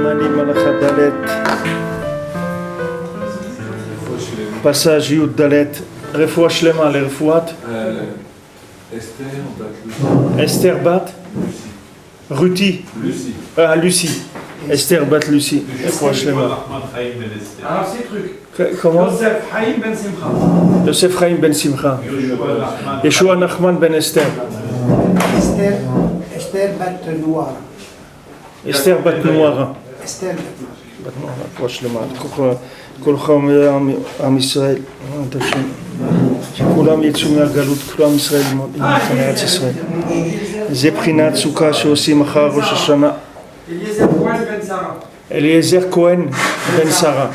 Mani Malacha Dalet. Passage Yud Dalet. Refoua Shlema, les refouat. Esther Bat Ruti. Lucie. Esther Bat Lucie. Refoua Shlema. Alors ces trucs. Comment? Yosef Chaim Ben Simcha. Yosef Chaim Ben Simcha. Yeshua Nachman Ben Esther. Esther Bat Noara. Esther Bat Noara. Esther בת נוער, רפואה שלמה, כל חומרי עם ישראל, שכולם יצאו מהגלות, כולם ישראל עם ארץ ישראל. זה בחינת סוכה שעושים אחר ראש השנה. אליעזר כהן בן שרה.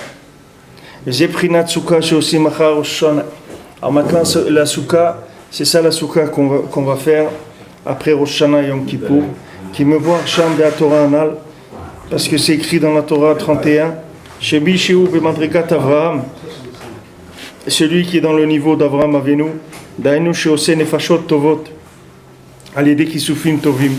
וזה בחינת סוכה שעושים אחר ראש השנה. Alors maintenant, la souka, c'est ça la souka qu'on va faire après Rosh Hashanah et Yom Kippour, qui me voit Sham de la Torah Anal. Parce que c'est écrit dans la Torah 31, Shebi Shehu B'Madrikat Avraham, celui qui est dans le niveau d'Avraham Avinu, Dainu Sheose Nefashot Tovot, Alidé Kisufim Tovim.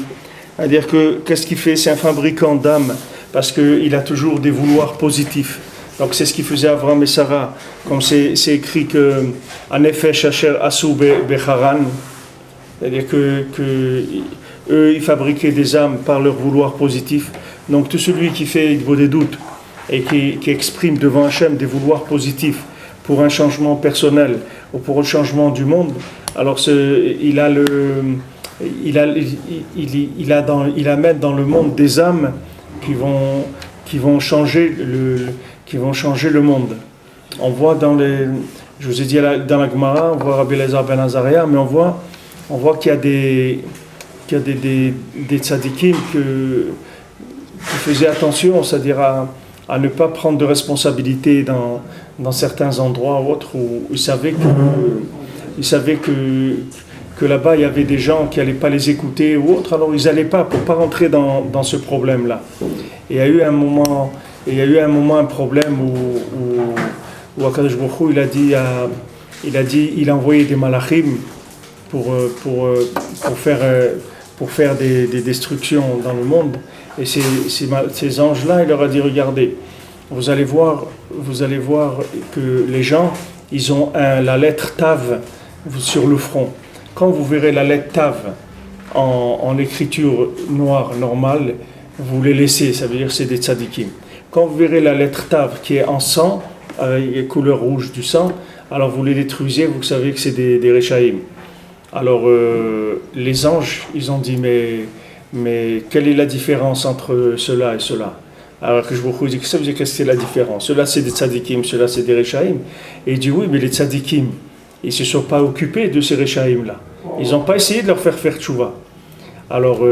C'est-à-dire que qu'est-ce qu'il fait? C'est un fabricant d'âmes, parce qu'il a toujours des vouloirs positifs. Donc c'est ce qu'il faisait Avraham et Sarah, comme c'est écrit que Anefesh Asher Asu Becharan, c'est-à-dire que eux ils fabriquaient des âmes par leur vouloir positif. Donc tout celui qui fait des doutes et qui exprime devant Hachem des vouloirs positifs pour un changement personnel ou pour un changement du monde, alors il amène dans le monde des âmes qui vont changer le monde. On voit je vous ai dit dans la Gemara, on voit Rabbi Elazar ben Azariah, mais on voit qu'il y a des tzadikim qui faisaient attention, c'est-à-dire à ne pas prendre de responsabilité dans certains endroits ou autres où ils savaient que là-bas il y avait des gens qui n'allaient pas les écouter ou autre, alors ils n'allaient pas pour pas rentrer dans ce problème-là. Et il y a eu un moment un problème où Akadosh Baruch Hu, il a envoyé des malachim pour faire des destructions dans le monde. Et ces anges-là, il leur a dit, regardez, vous allez voir que les gens, ils ont la lettre Tav sur le front. Quand vous verrez la lettre Tav en écriture noire normale, vous les laissez, ça veut dire que c'est des tzadikim. Quand vous verrez la lettre Tav qui est en sang, avec couleur rouge du sang, alors vous les détruisez, vous savez que c'est des Rechaïm. Alors les anges, ils ont dit, mais quelle est la différence entre cela et cela? Alors que je vous dis que ça veut dire que c'est la différence. Cela c'est des tzadikim, cela c'est des Rechaïm. Et il dit oui, mais les tzadikim, ils ne se sont pas occupés de ces Rechaïm-là. Ils n'ont pas essayé de leur faire tchouva. Alors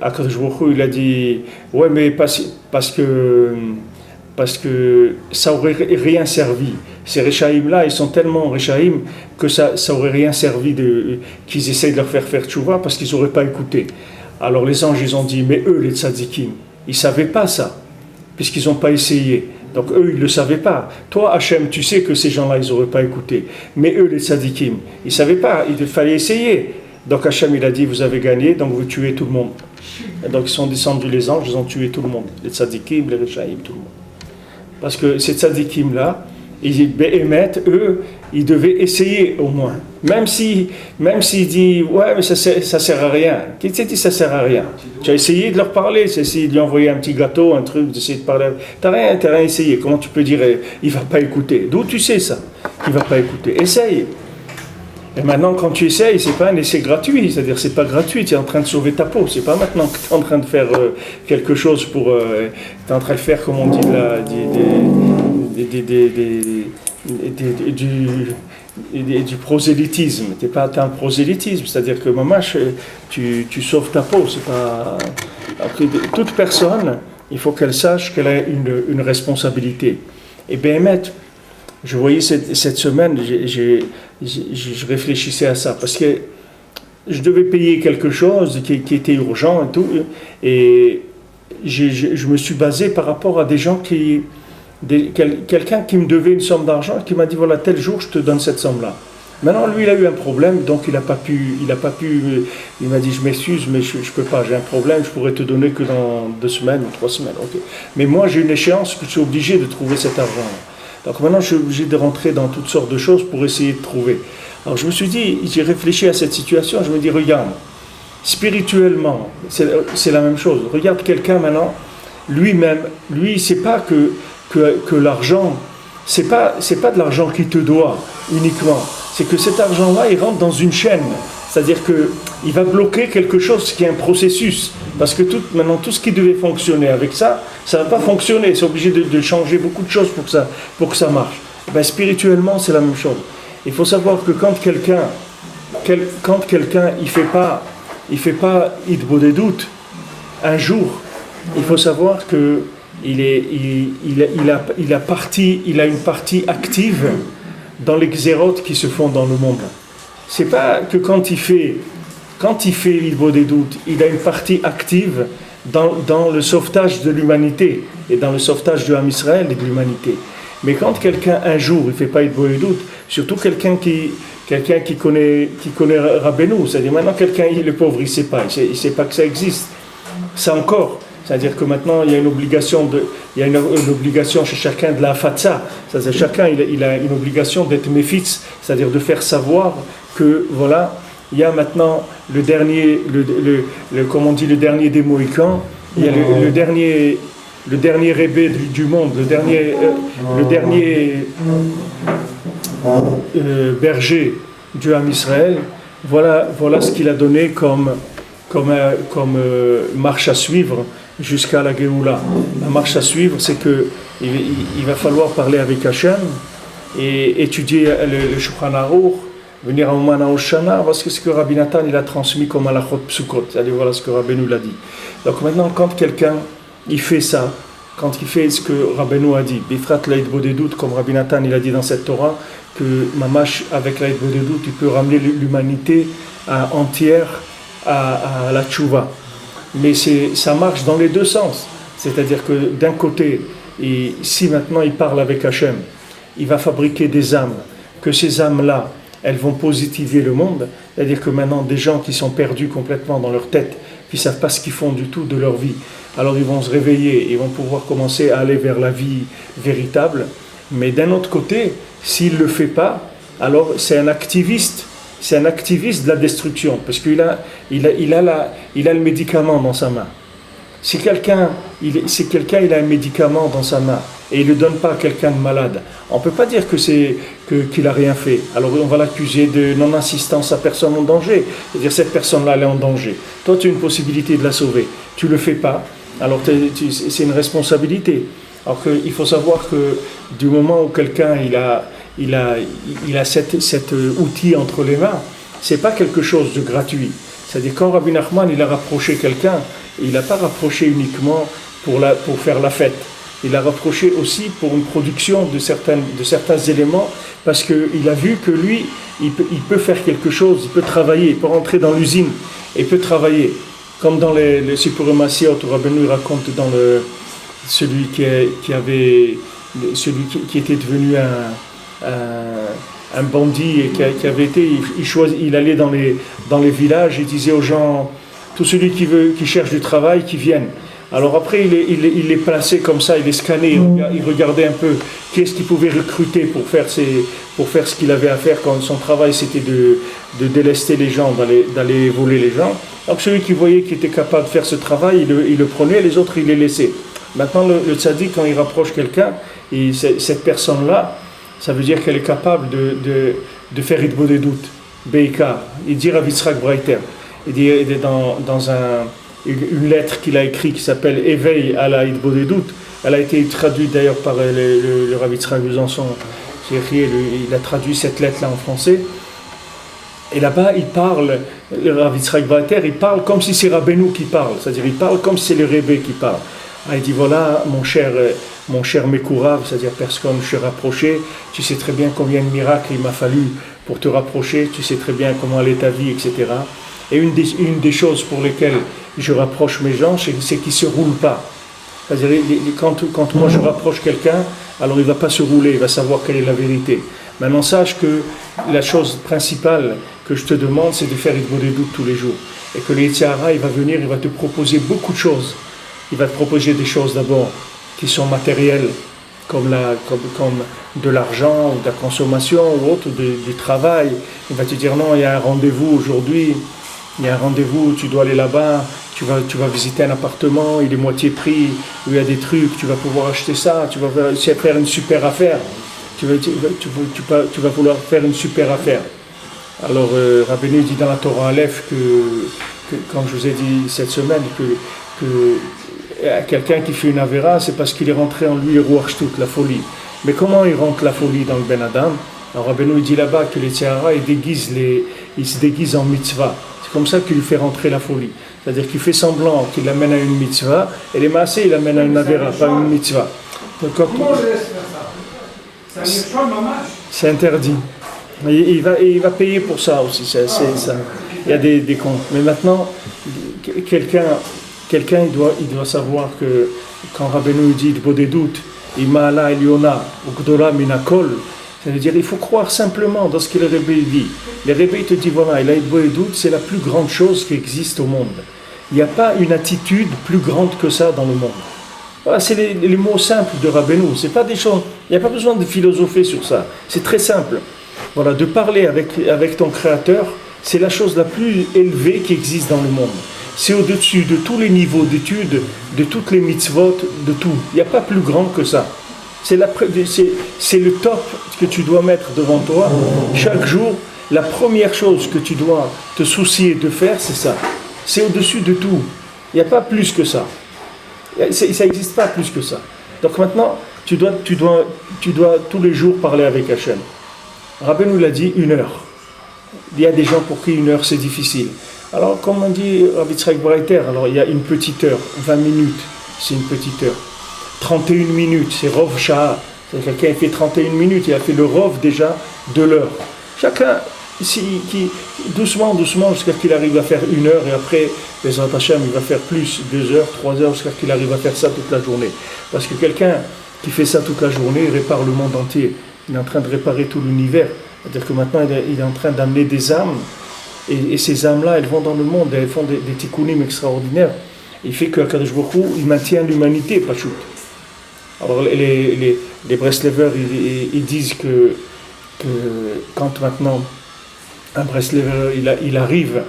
Akadosh Baruch Hu, il a dit ouais, mais parce que ça aurait rien servi. Ces Rechaïm-là, ils sont tellement Rechaïm que ça aurait rien servi qu'ils essayent de leur faire tchouva parce qu'ils n'auraient pas écouté. Alors les anges, ils ont dit, mais eux, les tzadikim, ils ne savaient pas ça, puisqu'ils n'ont pas essayé. Donc eux, ils ne le savaient pas. Toi, Hachem, tu sais que ces gens-là, ils n'auraient pas écouté. Mais eux, les tzadikim, ils ne savaient pas, il fallait essayer. Donc Hachem, il a dit, vous avez gagné, donc vous tuez tout le monde. Et donc ils sont descendus, les anges, ils ont tué tout le monde. Les tzadikim, les rechaïm, tout le monde. Parce que ces tzadikim-là, eux, ils devaient essayer au moins. Même s'il dit, ouais, mais ça sert à rien. Qui t'a dit ça sert à rien? Tu as essayé de leur parler, tu as essayé de lui envoyer un petit gâteau, un truc, d'essayer de parler. T'as rien essayé. Comment tu peux dire, il va pas écouter? D'où tu sais ça? Il va pas écouter. Essaye. Et maintenant, quand tu essayes, c'est pas un essai gratuit. C'est-à-dire, c'est pas gratuit. Tu es en train de sauver ta peau. C'est pas maintenant que tu es en train de faire quelque chose pour. Tu es en train de faire, comme on dit, du prosélytisme. Tu n'es pas un prosélytisme, c'est-à-dire que maman, tu sauves ta peau. C'est pas... Toute personne, il faut qu'elle sache qu'elle a une responsabilité. Et bien, je voyais cette semaine, je réfléchissais à ça, parce que je devais payer quelque chose qui était urgent et tout, et je me suis basé par rapport à des gens quelqu'un qui me devait une somme d'argent, qui m'a dit voilà, tel jour je te donne cette somme-là. Maintenant, lui, il a eu un problème, donc il m'a dit, je m'excuse, mais je ne peux pas, j'ai un problème, je pourrais te donner que dans 2 semaines ou 3 semaines. Okay. Mais moi, j'ai une échéance que je suis obligé de trouver cet argent. Donc maintenant, je suis obligé de rentrer dans toutes sortes de choses pour essayer de trouver. Alors je me suis dit, j'ai réfléchi à cette situation, je me dis, regarde, spirituellement, c'est la même chose. Regarde quelqu'un maintenant, lui-même, lui, c'est pas que l'argent, c'est pas de l'argent qui te doit uniquement. C'est que cet argent-là, il rentre dans une chaîne. C'est-à-dire qu'il va bloquer quelque chose qui est un processus. Parce que maintenant, tout ce qui devait fonctionner avec ça, ça ne va pas fonctionner. C'est obligé de changer beaucoup de choses pour que ça marche. Ben, spirituellement, c'est la même chose. Il faut savoir que quand quelqu'un il fait pas Idbo des doutes, un jour, il faut savoir que il a une partie active dans les xérotes qui se font dans le monde. C'est pas que quand il fait Idbo des doutes, il a une partie active dans le sauvetage de l'humanité et dans le sauvetage de Ham Israël et de l'humanité. Mais quand quelqu'un un jour il fait pas Idbo des doutes, surtout quelqu'un qui connaît Rabbeinu, c'est-à-dire maintenant quelqu'un, le pauvre, il sait pas que ça existe. Ça encore. C'est-à-dire que maintenant, il y a une obligation chez chacun de la fatsa. C'est-à-dire chacun, il a une obligation d'être méfitz, c'est-à-dire de faire savoir que, voilà, il y a maintenant le dernier des Mohicans, il y a le dernier rébé du monde, le dernier berger du Ham Israël. Voilà ce qu'il a donné comme marche à suivre jusqu'à la Géoula. La marche à suivre, c'est qu'il va falloir parler avec Hachem et étudier le Shulchan Aruch, venir à Ouman Hoshana, parce que ce que Rabbi Nathan il a transmis comme Halachot Psukot, c'est-à-dire voilà ce que Rabbeinu l'a dit. Donc maintenant, quand quelqu'un il fait ça, quand il fait ce que Rabbeinu a dit, Bifrat l'Aïdbo des doutes, comme Rabbi Nathan il a dit dans cette Torah, que Mamash avec l'Aïdbo des doutes, il peut ramener l'humanité entière à la tchouva. Mais ça marche dans les deux sens. C'est-à-dire que d'un côté, si maintenant il parle avec Hachem, il va fabriquer des âmes, que ces âmes-là, elles vont positiver le monde. C'est-à-dire que maintenant, des gens qui sont perdus complètement dans leur tête, qui ne savent pas ce qu'ils font du tout de leur vie, alors ils vont se réveiller, ils vont pouvoir commencer à aller vers la vie véritable. Mais d'un autre côté, s'il ne le fait pas, alors c'est un activiste de la destruction, parce qu'il a le médicament dans sa main. Si quelqu'un il a un médicament dans sa main et il ne le donne pas à quelqu'un de malade, on ne peut pas dire qu'il n'a rien fait. Alors on va l'accuser de non-assistance à personne en danger. C'est-à-dire cette personne-là, elle est en danger. Toi, tu as une possibilité de la sauver. Tu ne le fais pas, alors c'est une responsabilité. Alors qu'il faut savoir que du moment où quelqu'un il a cet outil entre les mains, c'est pas quelque chose de gratuit. C'est-à-dire quand Rabbi Nachman il a rapproché quelqu'un, il n'a pas rapproché uniquement pour faire la fête. Il a rapproché aussi pour une production de certains éléments, parce qu'il a vu que lui, il peut faire quelque chose, il peut travailler, il peut rentrer dans l'usine et peut travailler. Comme dans les Sipurim Massiot, où Rabbeinu raconte dans celui qui était devenu un bandit et qui avait été, il allait dans les villages, il disait aux gens, tout celui qui cherche du travail, qui vienne. Alors après, il les plaçait comme ça, il les scannait, il regardait un peu qui est-ce qu'il pouvait recruter pour faire ce qu'il avait à faire quand son travail c'était de délester les gens, d'aller voler les gens. Donc celui qui voyait qu'il était capable de faire ce travail, il le prenait, les autres il les laissait. Maintenant le tzaddik, quand il rapproche quelqu'un, cette personne-là, ça veut dire qu'elle est capable de faire Idbo des doutes. Beika, il dit Rav Yitzhak Breiter, il dit dans une lettre qu'il a écrite qui s'appelle Éveil à la Idbo des doutes. Elle a été traduite d'ailleurs par le Rav Yitzhak Besançon. Il a traduit cette lettre-là en français. Et là-bas, le Rav Yitzhak Breiter, il parle comme si c'est Rabbeinu qui parle. C'est-à-dire, il parle comme si c'est le Rebbe qui parle. Il dit, voilà, mon cher Mekourav, c'est-à-dire personne, je suis rapproché, tu sais très bien combien de miracles il m'a fallu pour te rapprocher, tu sais très bien comment allait ta vie, etc. Et une des choses pour lesquelles je rapproche mes gens, c'est qu'ils ne se roulent pas. C'est-à-dire, quand moi je rapproche quelqu'un, alors il ne va pas se rouler, il va savoir quelle est la vérité. Maintenant, sache que la chose principale que je te demande, c'est de faire des doutes tous les jours. Et que le Yetzer Hara, il va venir, il va te proposer beaucoup de choses. Il va te proposer des choses d'abord qui sont matérielles, comme de l'argent, ou de la consommation, ou autre, du travail. Il va te dire non, il y a un rendez-vous aujourd'hui, il y a un rendez-vous, tu dois aller là-bas, tu vas visiter un appartement, il est moitié prix, où il y a des trucs, tu vas pouvoir acheter ça, tu vas faire une super affaire. Tu vas vouloir faire une super affaire. Alors, Rabbeinu dit dans la Torah Aleph que comme je vous ai dit cette semaine, que quelqu'un qui fait une avéra, c'est parce qu'il est rentré en lui le Ruach Shtut, la folie. Mais comment il rentre la folie dans le Ben Adam? Alors, Rabbeinu dit là-bas que les Yetzer Hara, il se déguise en mitzvah. C'est comme ça qu'il lui fait rentrer la folie. C'est-à-dire qu'il fait semblant qu'il l'amène à une mitzvah, et les maasés, il l'amène à une avéra, pas à une mitzvah. Donc, comment je laisse faire ça? C'est interdit. Il va payer pour ça aussi. Ça. Il y a des comptes. Mais maintenant, quelqu'un il doit savoir que quand Rabbeinu dit des doutes, Imala Eliona, Ugdola Minakol, ça veut dire il faut croire simplement dans ce que le Rebbe dit. Le Rebbe te dit voilà, il a des doutes, c'est la plus grande chose qui existe au monde. Il n'y a pas une attitude plus grande que ça dans le monde. Voilà, c'est les mots simples de Rabbeinu. C'est pas des choses. Il n'y a pas besoin de philosopher sur ça. C'est très simple. Voilà, de parler avec ton Créateur, c'est la chose la plus élevée qui existe dans le monde. C'est au-dessus de tous les niveaux d'études, de toutes les mitzvot, de tout. Il n'y a pas plus grand que ça. C'est le top que tu dois mettre devant toi. Chaque jour, la première chose que tu dois te soucier de faire, c'est ça. C'est au-dessus de tout. Il n'y a pas plus que ça. Ça n'existe pas plus que ça. Donc maintenant, tu dois tous les jours parler avec Hachem. Rabbeinu l'a dit, 1 heure. Il y a des gens pour qui 1 heure c'est difficile. Alors, comme on dit Rav Yitzhak Breiter, alors il y a une petite heure, 20 minutes, c'est une petite heure. 31 minutes, c'est Rov Sha'a. C'est quelqu'un qui fait 31 minutes, il a fait le Rov déjà de l'heure. Chacun, doucement, jusqu'à qu'il arrive à faire 1 heure, et après, Bezrat Hashem, il va faire plus, 2 heures, 3 heures, jusqu'à qu'il arrive à faire ça toute la journée. Parce que quelqu'un qui fait ça toute la journée, il répare le monde entier. Il est en train de réparer tout l'univers. C'est-à-dire que maintenant, il est en train d'amener des âmes, et ces âmes-là, elles vont dans le monde, elles font des tikkunim extraordinaires. Il fait que Kadosh Baruch Hu, il maintient l'humanité, pas chut. Alors les Breslevers, ils disent que quand maintenant un Breslever, il arrive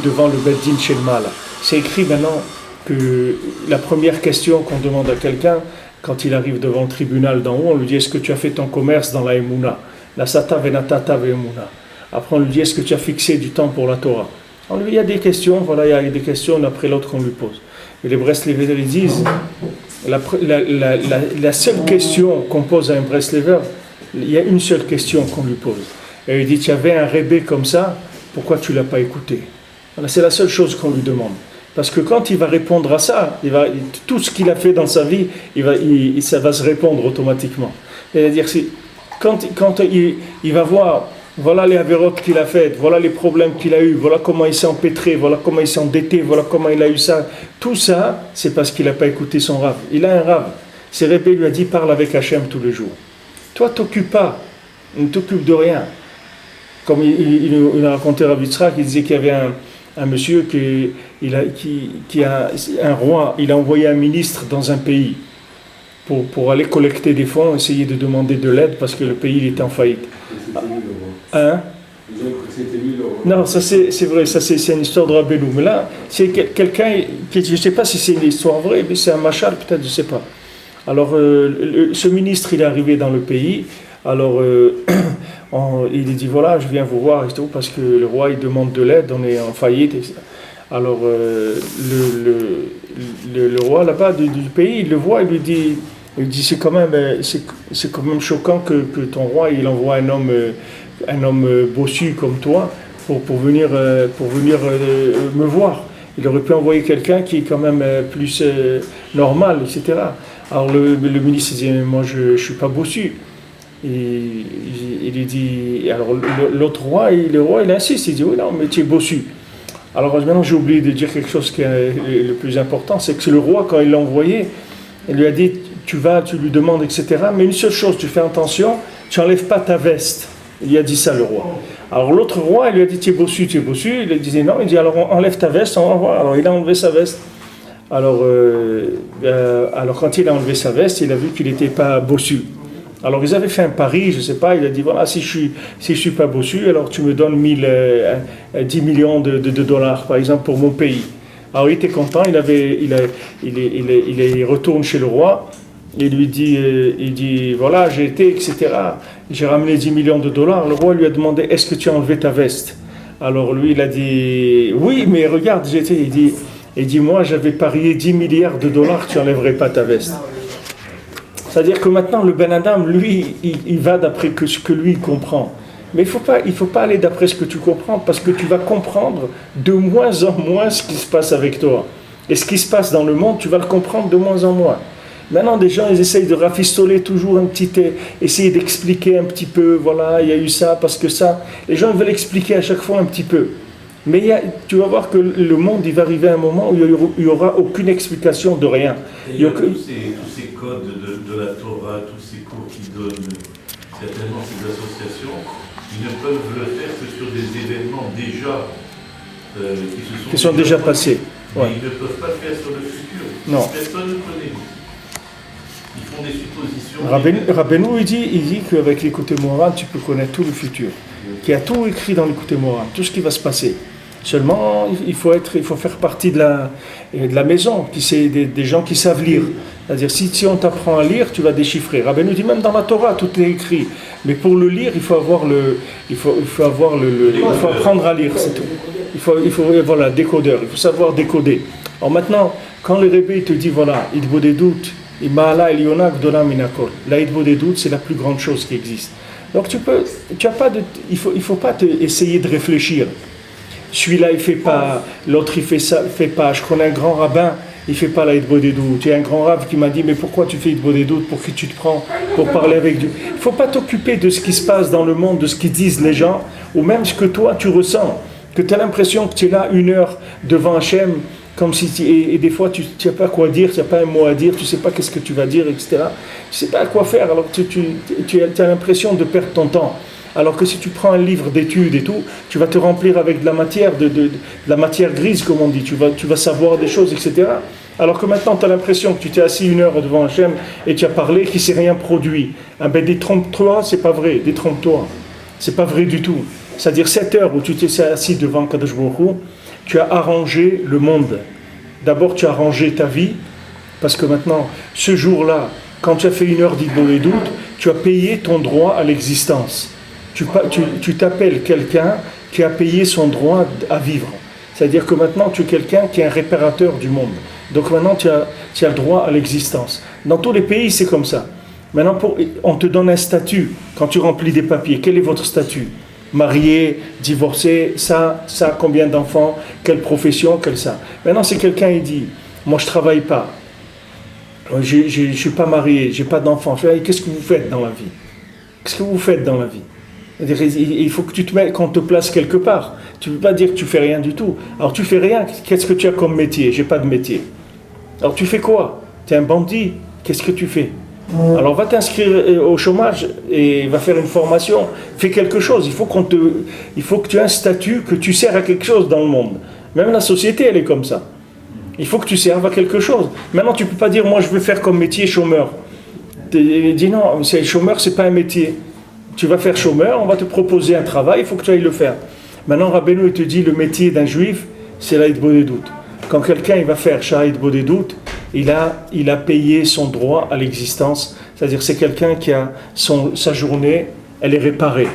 devant le Beit Din Shel Ma'ala, c'est écrit maintenant que la première question qu'on demande à quelqu'un, quand il arrive devant le tribunal d'en haut, on lui dit: est-ce que tu as fait ton commerce dans la Emouna? La Sata Venatata Ve'emuna. Après on lui dit: est-ce que tu as fixé du temps pour la Torah? Il y a des questions, voilà, il y a des questions l'une après l'autre qu'on lui pose. Et les Breslever, ils disent, la seule question qu'on pose à un Breslever, il y a une seule question qu'on lui pose. Et il dit: tu avais un rébé comme ça, pourquoi tu ne l'as pas écouté? Voilà, c'est la seule chose qu'on lui demande. Parce que quand il va répondre à ça, tout ce qu'il a fait dans sa vie, ça va se répondre automatiquement. C'est-à-dire, quand il va voir, voilà les avérotes qu'il a faites, voilà les problèmes qu'il a eus, voilà comment il s'est empêtré, voilà comment il s'est endetté, voilà comment il a eu ça. Tout ça, c'est parce qu'il n'a pas écouté son Rav. Il a un Rav. Ses rébés lui a dit: parle avec Hachem tous les jours. Toi, t'occupes pas, ne t'occupe de rien. Comme il a raconté Rav Yitzhak, il disait qu'il y avait un monsieur qui a un roi, il a envoyé un ministre dans un pays pour aller collecter des fonds, essayer de demander de l'aide parce que le pays il était en faillite. Hein? Non, ça c'est vrai, ça c'est une histoire de Rabbeinu. Mais là, c'est quelqu'un qui, je ne sais pas si c'est une histoire vraie, mais c'est un machal peut-être, je ne sais pas. Alors, ce ministre, il est arrivé dans le pays. Alors, il dit: voilà, je viens vous voir et tout, parce que le roi il demande de l'aide, on est en faillite. Et alors, le roi là-bas du pays, il le voit, il lui dit c'est quand même choquant que ton roi il envoie un homme bossu comme toi pour venir me voir. Il aurait pu envoyer quelqu'un qui est quand même plus normal, etc. Alors le ministre dit: moi je suis pas bossu. Et il lui dit, alors l'autre roi, le roi il insiste, il dit: oui, non, mais tu es bossu. Alors maintenant j'ai oublié de dire quelque chose qui est le plus important, c'est que le roi, quand il l'a envoyé, il lui a dit: tu lui demandes, etc. Mais une seule chose, tu fais attention, tu n'enlèves pas ta veste. Il a dit ça, le roi. Alors l'autre roi, il lui a dit, tu es bossu, tu es bossu. Il disait non, il dit, alors enlève ta veste, on va voir. Alors il a enlevé sa veste. Alors quand il a enlevé sa veste, il a vu qu'il n'était pas bossu. Alors ils avaient fait un pari, je ne sais pas, il a dit, voilà, si je suis pas bossu, alors tu me donnes 10 millions de dollars, par exemple, pour mon pays. Alors il était content, il retourne chez le roi, il lui dit, voilà, j'ai été, etc. J'ai ramené 10 millions de dollars. Le roi lui a demandé, est-ce que tu as enlevé ta veste? Alors lui, il a dit, oui, mais regarde, il dit, moi, j'avais parié 10 milliards de dollars, tu n'enlèverais pas ta veste. C'est-à-dire que maintenant, le Ben Adam, lui, il va d'après ce que lui comprend. Mais il faut pas aller d'après ce que tu comprends, parce que tu vas comprendre de moins en moins ce qui se passe avec toi. Et ce qui se passe dans le monde, tu vas le comprendre de moins en moins. Maintenant, des gens, ils essayent de rafistoler toujours essayer d'expliquer un petit peu, voilà, il y a eu ça, parce que ça. Les gens veulent expliquer à chaque fois un petit peu. Mais tu vas voir que le monde, il va arriver à un moment où il n'y aura aucune explication de rien. Il y a tous ces codes de la Torah, tous ces cours qui donnent certainement ces associations, ils ne peuvent le faire que sur des événements déjà qui sont déjà passés. Mais ils ne peuvent pas le faire sur le futur. Non. Personne ne connaît. Ils font des suppositions. Rabbeinu, il dit qu'avec l'écouté Moharan, tu peux connaître tout le futur. Qu'il y a tout écrit dans l'écouté Moharan, tout ce qui va se passer. Seulement, il faut faire partie de la maison, des gens qui savent lire. C'est-à-dire, si on t'apprend à lire, tu vas déchiffrer. Rabbeinu dit même dans la Torah, tout est écrit. Mais pour le lire, il faut apprendre à lire, c'est tout. Il faut voilà, décodeur, il faut savoir décoder. Alors maintenant, quand le Rebbe te dit, voilà, Idbo des doutes, il la Idbo des doutes, c'est la plus grande chose qui existe. Donc il faut pas essayer de réfléchir. Celui-là il fait pas, l'autre il fait ça, il fait pas. Je connais un grand rabbin, il fait pas la Idbo des doutes. Il y a un grand rabbin qui m'a dit, mais pourquoi tu fais Idbo des doutes? Pour qui tu te prends pour parler avec Dieu? Il faut pas t'occuper de ce qui se passe dans le monde, de ce qu'ils disent les gens, ou même ce que toi tu ressens. Que tu as l'impression que tu es là 1 heure devant Hachem, comme si et des fois tu n'as pas quoi dire, tu n'as pas un mot à dire, tu ne sais pas qu'est-ce que tu vas dire, etc. Tu ne sais pas quoi faire, alors tu as l'impression de perdre ton temps. Alors que si tu prends un livre d'études et tout, tu vas te remplir avec de la matière, de la matière grise, comme on dit, tu vas savoir des choses, etc. Alors que maintenant tu as l'impression que tu t'es assis 1 heure devant Hachem et tu as parlé, qu'il ne s'est rien produit. Ah ben détrompe-toi, c'est pas vrai, détrompe-toi. C'est pas vrai du tout. C'est-à-dire 7 heures où tu t'es assis devant Kadosh Baruch Hu, tu as arrangé le monde. D'abord, tu as arrangé ta vie, parce que maintenant, ce jour-là, quand tu as fait 1 heure d'Idbo et doute, tu as payé ton droit à l'existence. Tu t'appelles quelqu'un qui a payé son droit à vivre. C'est-à-dire que maintenant, tu es quelqu'un qui est un réparateur du monde. Donc maintenant, tu as le droit à l'existence. Dans tous les pays, c'est comme ça. Maintenant, on te donne un statut quand tu remplis des papiers. Quel est votre statut? Marié, divorcé, ça, combien d'enfants, quelle profession, quel ça. Maintenant, si quelqu'un il dit, moi je ne travaille pas, je ne suis pas marié, je n'ai pas d'enfants, qu'est-ce que vous faites dans la vie? Qu'est-ce que vous faites dans la vie? Il faut que qu'on te place quelque part. Tu ne peux pas dire que tu ne fais rien du tout. Alors tu ne fais rien, qu'est-ce que tu as comme métier? Je n'ai pas de métier. Alors tu fais quoi? Tu es un bandit, qu'est-ce que tu fais? Alors va t'inscrire au chômage et va faire une formation, fais quelque chose. Il faut que tu aies un statut, que tu sers à quelque chose dans le monde. Même la société, elle est comme ça. Il faut que tu serves à quelque chose. Maintenant, tu ne peux pas dire, moi je veux faire comme métier chômeur. Dis non, chômeur, c'est pas un métier. Tu vas faire chômeur, on va te proposer un travail, il faut que tu ailles le faire. Maintenant, Rabbeinu, il te dit, le métier d'un juif, c'est la Idbo des doutes. Quand quelqu'un il va faire Shahid Bodé doute, il a payé son droit à l'existence. C'est-à-dire c'est quelqu'un qui a sa journée, elle est réparée.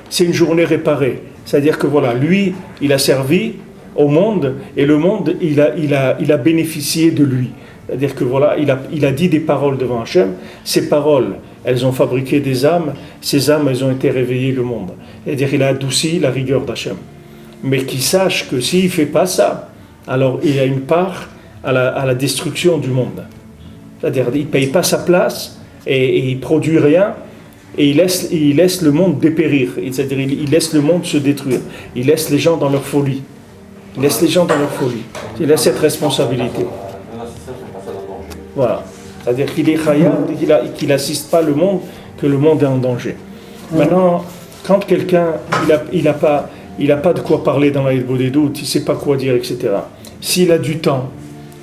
C'est une journée réparée. C'est-à-dire que voilà, lui, il a servi au monde et le monde, il a bénéficié de lui. C'est-à-dire que voilà, il a dit des paroles devant Hachem. Ces paroles, elles ont fabriqué des âmes. Ces âmes, elles ont été réveillées le monde. C'est-à-dire il a adouci la rigueur d'Hachem. Mais qu'il sache que s'il ne fait pas ça, alors il a une part à la destruction du monde. C'est-à-dire il ne paye pas sa place et il ne produit rien et il laisse le monde dépérir. C'est-à-dire il laisse le monde se détruire. Il laisse les gens dans leur folie. Il laisse a cette responsabilité. Voilà. C'est-à-dire qu'il est khayab, qu'il n'assiste pas le monde, que le monde est en danger. Maintenant, quand quelqu'un, il a pas de quoi parler dans la Hitbo des doutes, il ne sait pas quoi dire, etc. S'il a du temps,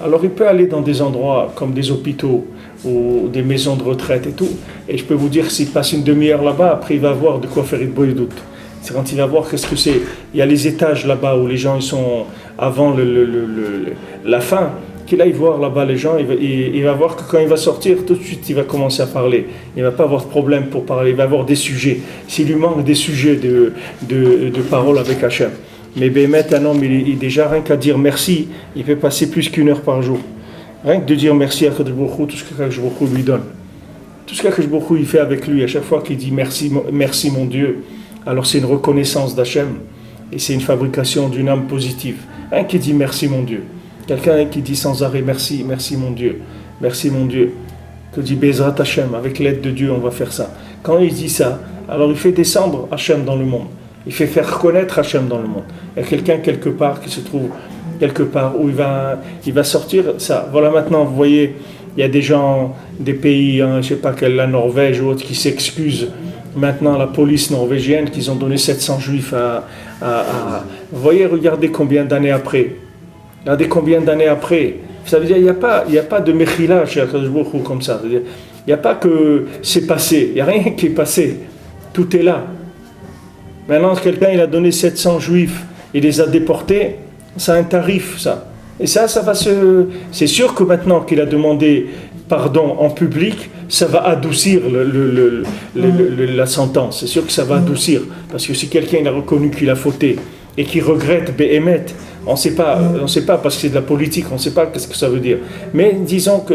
alors il peut aller dans des endroits comme des hôpitaux ou des maisons de retraite et tout. Et je peux vous dire, s'il passe une demi-heure là-bas, après il va voir de quoi faire Hitbo des doutes. C'est quand il va voir qu'est-ce que c'est. Il y a les étages là-bas où les gens ils sont avant la fin. Qu'il aille voir là-bas les gens, il va voir que quand il va sortir, tout de suite il va commencer à parler. Il ne va pas avoir de problème pour parler, il va avoir des sujets. S'il lui manque des sujets de parole avec Hachem. Mais Bémet, un homme, il déjà rien qu'à dire merci, il peut passer plus qu'1 heure par jour. Rien que de dire merci à Kadosh Baruch Hu, tout ce que Kadosh Baruch Hu lui donne. Tout ce que Kadosh Baruch Hu il fait avec lui, à chaque fois qu'il dit merci, merci mon Dieu, alors c'est une reconnaissance d'Hachem et c'est une fabrication d'une âme positive. Rien qui dit merci mon Dieu. Quelqu'un qui dit sans arrêt merci, merci mon Dieu, que dit Bezrat Hachem, avec l'aide de Dieu on va faire ça. Quand il dit ça, alors il fait descendre Hachem dans le monde, il fait faire connaître Hachem dans le monde. Il y a quelqu'un quelque part qui se trouve quelque part où il va sortir ça. Voilà maintenant, vous voyez, il y a des gens, des pays, je ne sais pas quelle, la Norvège ou autre, qui s'excusent. Maintenant, la police norvégienne, qu'ils ont donné 700 juifs Vous voyez, regardez combien d'années après. Regardez combien d'années après. Ça veut dire qu'il n'y a pas de mechila chez Akadosh Baruch Hu comme ça. Il n'y a pas que c'est passé. Il n'y a rien qui est passé. Tout est là. Maintenant, quelqu'un il a donné 700 juifs, il les a déportés, ça a un tarif, ça. Et ça va se... C'est sûr que maintenant qu'il a demandé pardon en public, ça va adoucir la sentence. C'est sûr que ça va adoucir. Parce que si quelqu'un il a reconnu qu'il a fauté et qu'il regrette Béhémet, on ne sait pas parce que c'est de la politique, on ne sait pas qu'est-ce que ça veut dire. Mais disons que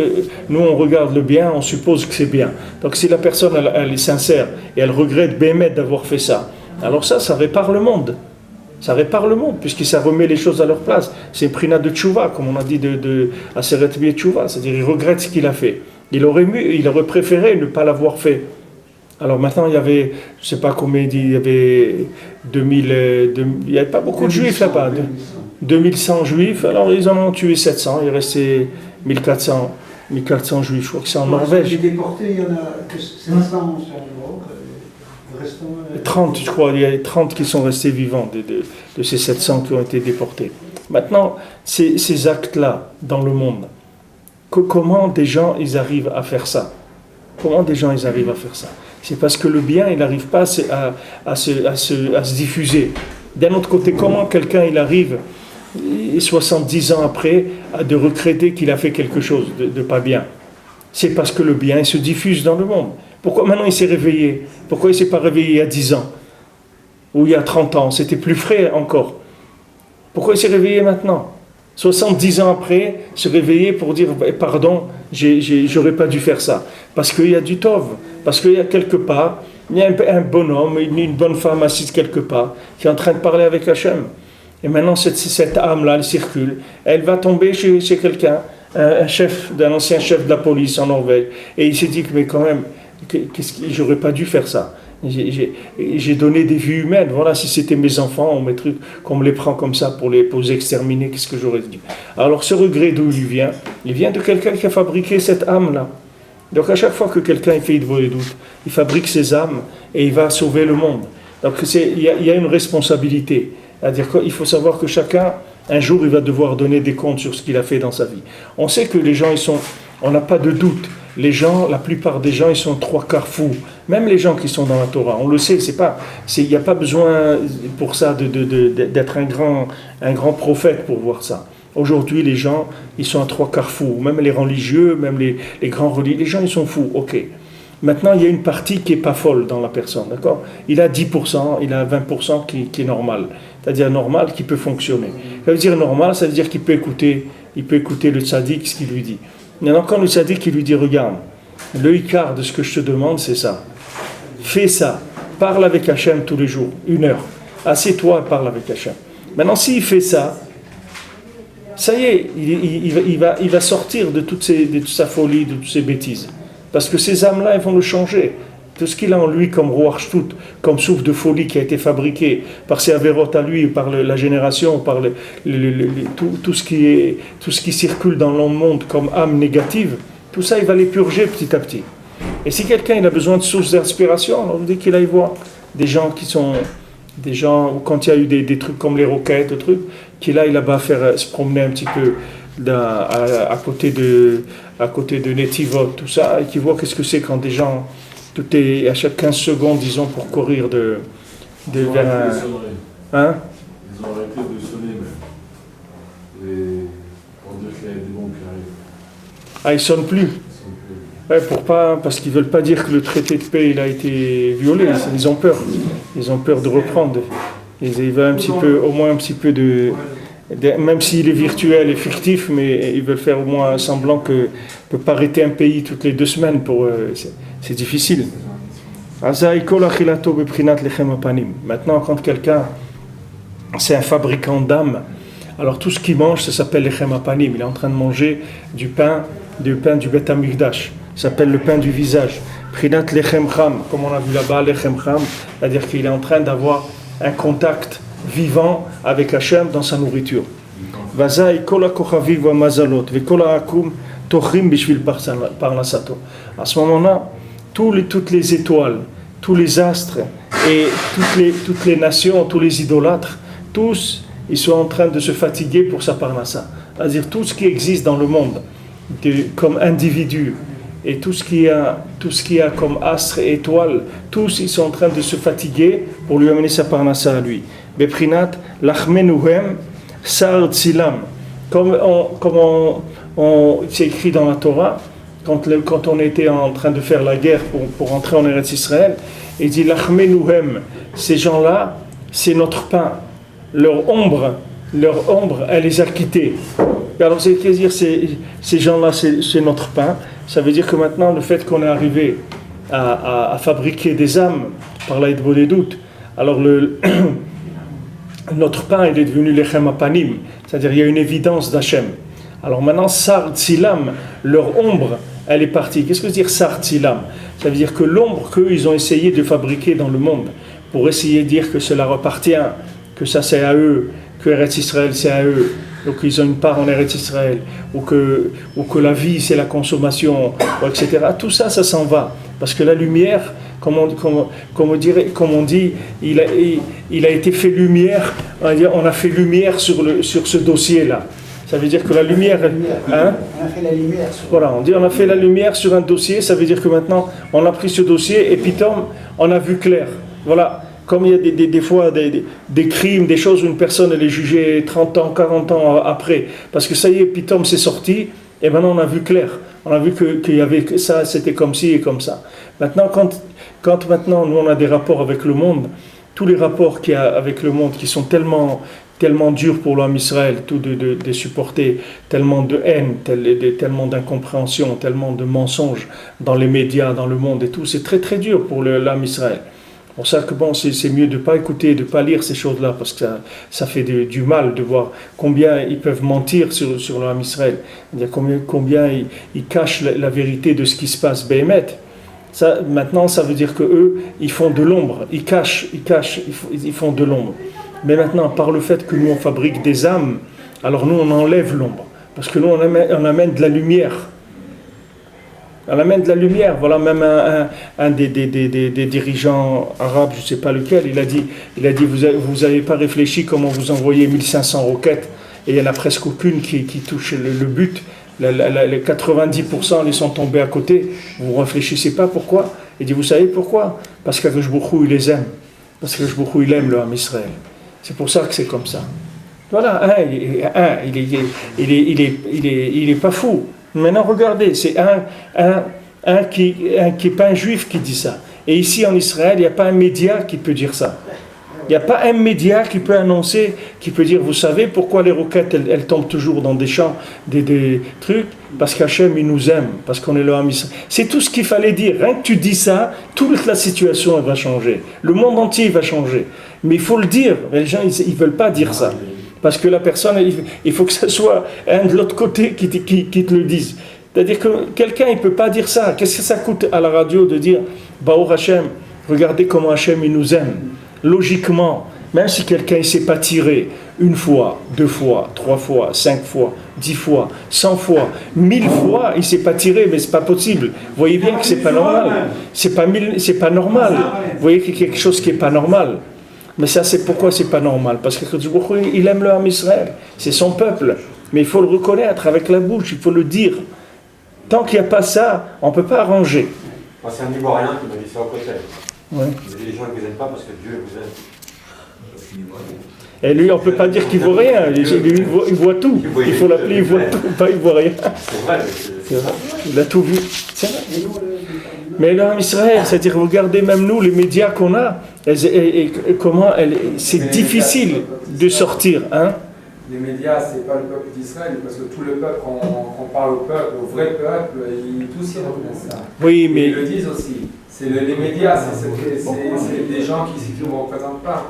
nous on regarde le bien, on suppose que c'est bien. Donc si la personne elle est sincère et elle regrette Béhémet d'avoir fait ça, alors ça répare le monde. Ça répare le monde, puisque ça remet les choses à leur place. C'est une prina de tchouva, comme on a dit de Aseret B'Yet Tchouva, c'est-à-dire il regrette ce qu'il a fait. Il aurait préféré ne pas l'avoir fait. Alors maintenant, il y avait, je ne sais pas combien il dit, il y avait 2000, il n'y avait pas beaucoup de juifs là-bas, 2100 juifs, alors ils en ont tué 700, il restait 1400 juifs, je crois que c'est en Norvège. Les déportés, il y en a que 500 sur l'Europe. 30, je crois, il y a 30 qui sont restés vivants de ces 700 qui ont été déportés. Maintenant, ces actes-là dans le monde, comment des gens ils arrivent à faire ça? Comment des gens ils arrivent à faire ça? C'est parce que le bien il n'arrive pas à se diffuser. D'un autre côté, comment quelqu'un il arrive 70 ans après de regretter qu'il a fait quelque chose de pas bien? C'est parce que le bien il se diffuse dans le monde. Pourquoi maintenant il s'est réveillé? Pourquoi il ne s'est pas réveillé il y a 10 ans? Ou il y a 30 ans? C'était plus frais encore. Pourquoi il s'est réveillé maintenant? 70 ans après, se réveiller pour dire pardon, j'aurais pas dû faire ça. Parce qu'il y a du tov. Parce qu'il y a quelque part, il y a un bonhomme, une bonne femme assise quelque part, qui est en train de parler avec Hachem. Et maintenant cette âme-là, elle circule. Elle va tomber chez quelqu'un, un ancien chef de la police en Norvège. Et il s'est dit mais quand même, j'aurais pas dû faire ça. J'ai donné des vies humaines. Voilà, si c'était mes enfants ou mes trucs, qu'on me les prend comme ça pour les exterminer, qu'est-ce que j'aurais dit? Alors ce regret d'où il vient de quelqu'un qui a fabriqué cette âme-là. Donc à chaque fois que quelqu'un fait Hitbo des doutes, il fabrique ses âmes et il va sauver le monde. Donc il y a une responsabilité. C'est-à-dire qu'il faut savoir que chacun, un jour, il va devoir donner des comptes sur ce qu'il a fait dans sa vie. On sait que les gens, on n'a pas de doute. Les gens, la plupart des gens, ils sont 3/4 fous. Même les gens qui sont dans la Torah, on le sait, il n'y a pas besoin pour ça d'être un grand prophète pour voir ça. Aujourd'hui, les gens, ils sont à 3/4 fous. Même les religieux, même les grands religieux, les gens, ils sont fous. Ok. Maintenant, il y a une partie qui n'est pas folle dans la personne, d'accord? Il a 10%, il a 20% qui est normal. C'est-à-dire normal, qui peut fonctionner. Ça veut dire normal, ça veut dire qu'il peut écouter le tzaddik, ce qu'il lui dit. Maintenant, quand le tzaddik qui lui dit, regarde, le ikar de ce que je te demande, c'est ça. Fais ça. Parle avec Hachem tous les jours, 1 heure. Assieds-toi et parle avec Hachem. Maintenant, s'il fait ça, ça y est, il va sortir de toute sa folie, de toutes ses bêtises. Parce que ces âmes-là, elles vont le changer. Tout ce qu'il a en lui comme Roarchtut, comme souffle de folie qui a été fabriqué par ses avérotes à lui, par la génération, par tout ce qui circule dans le monde comme âme négative, tout ça, il va les purger petit à petit. Et si quelqu'un il a besoin de sources d'inspiration, on dit qu'il aille voir des gens qui sont, des gens, quand il y a eu des trucs comme les roquettes, des trucs, qu'il aille là-bas se promener un petit peu à côté de Netivot, tout ça, et qui voit qu'est-ce que c'est quand des gens, tout est à chaque 15 secondes, disons, pour courir vers un... Hein? Ils ont arrêté de sonner même. Pour dire qu'il y a des bombes qui arrivent. Ah, ils sonnent plus. Ouais, parce qu'ils ne veulent pas dire que le traité de paix il a été violé. Ils ont peur. Ils ont peur de reprendre. Ils veulent au moins un petit peu même s'il est virtuel et fictif, mais ils veulent faire au moins semblant qu'on ne peut pas arrêter un pays toutes les 2 semaines. C'est difficile. Maintenant, quand quelqu'un, c'est un fabricant d'âme, alors tout ce qu'il mange, ça s'appelle lechem hapanim. Il est en train de manger du pain du Beth Amikdash. Ça s'appelle le pain du visage. Prinat lechem cham, comme on a vu là-bas, lechem cham, c'est-à-dire qu'il est en train d'avoir un contact vivant avec Hachem dans sa nourriture. Vazai kol hakochaviv v'amazalot v'kol ha'akum tochrim bishvil parnasato. À ce moment-là, toutes les étoiles, tous les astres et toutes les nations, tous les idolâtres, tous, ils sont en train de se fatiguer pour sa parnassa. C'est-à-dire tout ce qui existe dans le monde, comme individu, et tout ce qu'il y a comme astres et étoiles, tous ils sont en train de se fatiguer pour lui amener sa parnassa à lui. Beprinat lachmenuhem sar tzilam. Comme c'est écrit dans la Torah, quand on était en train de faire la guerre pour entrer en Eretz Israël, il dit lachmenuhem, ces gens-là, c'est notre pain. Leur ombre, elle les a quittés. Alors, c'est-à-dire, ces gens-là, c'est notre pain. Ça veut dire que maintenant, le fait qu'on est arrivé à fabriquer des âmes par la Hitbodedout, alors notre pain, il est devenu lechem hapanim. C'est-à-dire, il y a une évidence d'Hachem. Alors maintenant, sar tzilam, leur ombre, elle est partie. Qu'est-ce que veut dire sar tzilam? Ça veut dire que l'ombre qu'eux, ils ont essayé de fabriquer dans le monde, pour essayer de dire que cela appartient, que ça c'est à eux, que Eretz Israël c'est à eux, donc ils ont une part en Eretz Israël, ou que la vie c'est la consommation, etc. Tout ça, ça s'en va, parce que la lumière, comme on dit, il a été fait lumière, on a fait lumière sur ce dossier-là. Ça veut dire que la lumière... Hein? On a fait la lumière sur... Voilà, on a fait la lumière sur un dossier, ça veut dire que maintenant, on a pris ce dossier et puis on a vu clair. Voilà. Comme il y a des fois des crimes, des choses où une personne elle est jugée 30 ans, 40 ans après, parce que ça y est, Pitom c'est sorti, et maintenant on a vu clair. On a vu qu'il y avait ça, c'était comme ci et comme ça. Maintenant, quand maintenant nous on a des rapports avec le monde, tous les rapports qu'il y a avec le monde qui sont tellement durs pour l'homme Israël, tout de supporter, tellement de haine, tellement d'incompréhension, tellement de mensonges dans les médias, dans le monde et tout, c'est très très dur pour l'homme Israël. C'est pour ça que c'est mieux de ne pas écouter, de ne pas lire ces choses-là, parce que ça fait du mal de voir combien ils peuvent mentir sur l'homme Israël, combien ils cachent la vérité de ce qui se passe, Béhémet. Maintenant, ça veut dire qu'eux, ils font de l'ombre, ils cachent, ils font de l'ombre. Mais maintenant, par le fait que nous, on fabrique des âmes, alors nous, on enlève l'ombre, parce que nous, on amène de la lumière. On amène de la lumière. Voilà, même un des dirigeants arabes, je ne sais pas lequel, il a dit vous n'avez pas réfléchi comment vous envoyez 1500 roquettes et il n'y en a presque aucune qui touche le but. Les 90% ils sont tombés à côté. Vous ne réfléchissez pas pourquoi? Il dit vous savez pourquoi? Parce qu'Akadosh Baruch Hu, il les aime. Parce qu'Akadosh Baruch Hu, il aime le Ham Israël. C'est pour ça que c'est comme ça. Voilà, il est pas fou. Maintenant, regardez, c'est un qui n'est pas un juif qui dit ça. Et ici, en Israël, il n'y a pas un média qui peut dire ça. Il n'y a pas un média qui peut annoncer, qui peut dire, vous savez pourquoi les roquettes, elles tombent toujours dans des champs, des trucs? Parce qu'Hachem, il nous aime, parce qu'on est le Ham Israël. C'est tout ce qu'il fallait dire. Rien que tu dis ça, toute la situation, elle va changer. Le monde entier va changer. Mais il faut le dire. Les gens, ils ne veulent pas dire ça. Parce que la personne, il faut que ce soit un de l'autre côté qui te le dise. C'est-à-dire que quelqu'un, il ne peut pas dire ça. Qu'est-ce que ça coûte à la radio de dire Baruch Hashem, regardez comment Hashem il nous aime. Logiquement, Même si quelqu'un ne s'est pas tiré une fois, 2 fois, 3 fois, 5 fois, 10 fois, 100 fois, 1000 fois, il ne s'est pas tiré, mais ce n'est pas possible. Vous voyez bien que ce n'est pas normal. C'est pas normal. Vous voyez qu'il y a quelque chose qui n'est pas normal. Mais ça, c'est pourquoi c'est pas normal. Parce que il aime le Ham Israël. C'est son peuple. Mais il faut le reconnaître avec la bouche, il faut le dire. Tant qu'il n'y a pas ça, on ne peut pas arranger. Moi, c'est un Ivoirien qui m'a dit ça au côté. Ouais. Il dit les gens ne vous aiment pas parce que Dieu vous aime. Et lui, on ne peut pas dire qu'il ne voit rien. Lui, il voit tout. Il faut l'appeler, il voit tout, pas il ne voit rien. C'est vrai. C'est vrai. Il a tout vu. C'est vrai. Mais là, en Israël, c'est-à-dire, regardez même nous, les médias qu'on a, c'est difficile de sortir. Hein? Les médias, c'est pas le peuple d'Israël, parce que tout le peuple, on parle au peuple, au vrai peuple, tous y reconnaissent ça. Oui, mais... Ils le disent aussi. C'est les médias, c'est des gens qui ne nous représentent pas.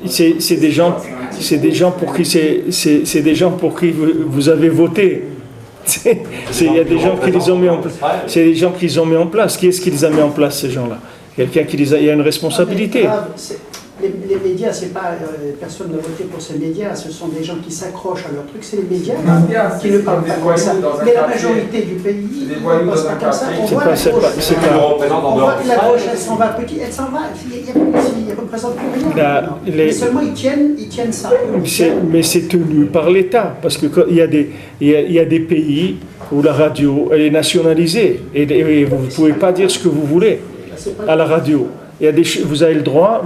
C'est des gens pour qui vous avez voté. Il y a des gens qui les ont mis en place. C'est des gens qui les ont mis en place. Qui est-ce qui les a mis en place, ces gens-là? Quelqu'un qui les a... Il y a une responsabilité. Les médias, c'est pas personne ne voté pour ces médias, ce sont des gens qui s'accrochent à leur truc, c'est les médias qui ne parlent pas comme ça. Mais la majorité du pays ne passe pas comme ça. On voit la gauche, la gauche, elle s'en va petit, elle s'en va, il ne représente plus rien. Mais seulement ils tiennent ça. Mais c'est tenu par l'État, parce qu'il y a des pays où la radio elle est nationalisée et vous ne pouvez pas dire ce que vous voulez à la radio. Vous avez le droit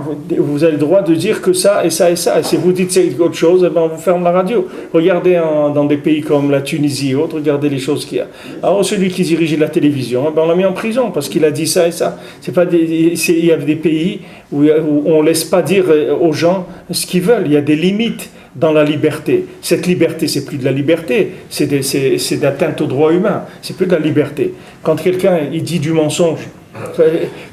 de dire que ça et ça et ça. Et si vous dites c'est autre chose, eh ben on vous ferme la radio. Regardez dans des pays comme la Tunisie et autres, regardez les choses qu'il y a. Alors celui qui dirigeait la télévision, eh ben on l'a mis en prison parce qu'il a dit ça et ça. Il y a des pays où on ne laisse pas dire aux gens ce qu'ils veulent. Il y a des limites dans la liberté. Cette liberté, c'est plus de la liberté, c'est d'atteinte aux droits humains. C'est plus de la liberté. Quand quelqu'un il dit du mensonge,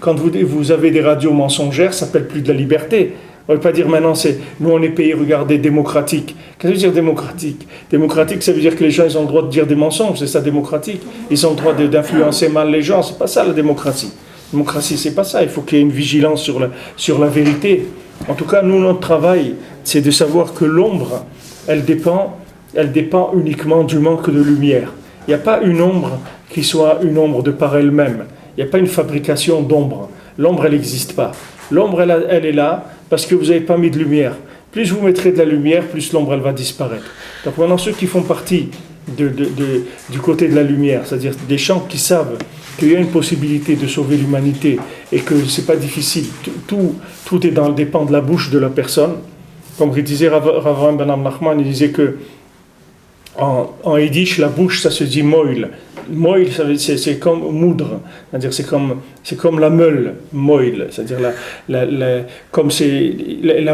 quand vous avez des radios mensongères, ça s'appelle plus de la liberté. On ne veut pas dire maintenant, nous on est payé, regardez, démocratique. Qu'est-ce que ça veut dire démocratique? Démocratique, ça veut dire que les gens ils ont le droit de dire des mensonges, c'est ça démocratique. Ils ont le droit d'influencer mal les gens, c'est pas ça la démocratie. La démocratie, c'est pas ça, il faut qu'il y ait une vigilance sur la vérité. En tout cas, nous, notre travail, c'est de savoir que l'ombre, elle dépend uniquement du manque de lumière. Il n'y a pas une ombre qui soit une ombre de par elle-même. Il n'y a pas une fabrication d'ombre. L'ombre, elle n'existe pas. L'ombre, elle est là parce que vous n'avez pas mis de lumière. Plus vous mettrez de la lumière, plus l'ombre, elle va disparaître. Donc maintenant, ceux qui font partie du côté de la lumière, c'est-à-dire des gens qui savent qu'il y a une possibilité de sauver l'humanité et que ce n'est pas difficile, tout dépend de la bouche de la personne. Comme il disait Rav Ben Nachman, il disait que en yiddish, la bouche, ça se dit moil. Moil, c'est comme moudre, c'est-à-dire c'est comme la meule, moil, c'est-à-dire la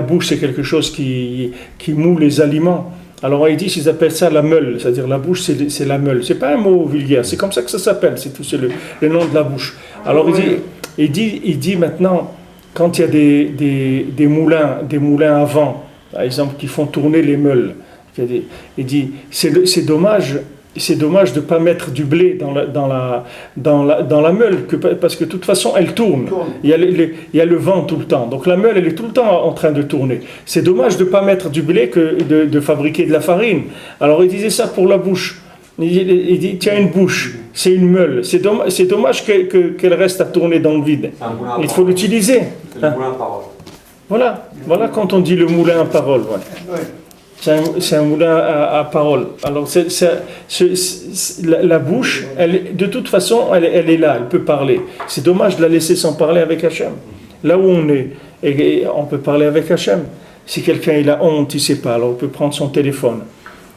bouche, c'est quelque chose qui moule les aliments. Alors en yiddish, ils appellent ça la meule, c'est-à-dire la bouche, c'est la meule. C'est pas un mot vulgaire, c'est comme ça que ça s'appelle, c'est le nom de la bouche. Alors il dit maintenant, quand il y a des moulins à vent, par exemple, qui font tourner les meules, il dit c'est dommage de ne pas mettre du blé dans la meule, parce que de toute façon elle tourne. Il y a le vent tout le temps, donc la meule elle est tout le temps en train de tourner. C'est dommage de ne pas mettre du blé que de fabriquer de la farine. Alors il disait ça pour la bouche. Il dit tiens, une bouche, c'est une meule, c'est dommage qu'elle reste à tourner dans le vide. Il faut l'utiliser. C'est le moulin à parole. Voilà quand on dit le moulin à parole. Ouais. C'est un moulin à parole. Alors, la bouche, de toute façon, elle est là, elle peut parler. C'est dommage de la laisser sans parler avec Hachem. Là où on est, et on peut parler avec Hachem. Si quelqu'un il a honte, il ne sait pas, alors on peut prendre son téléphone.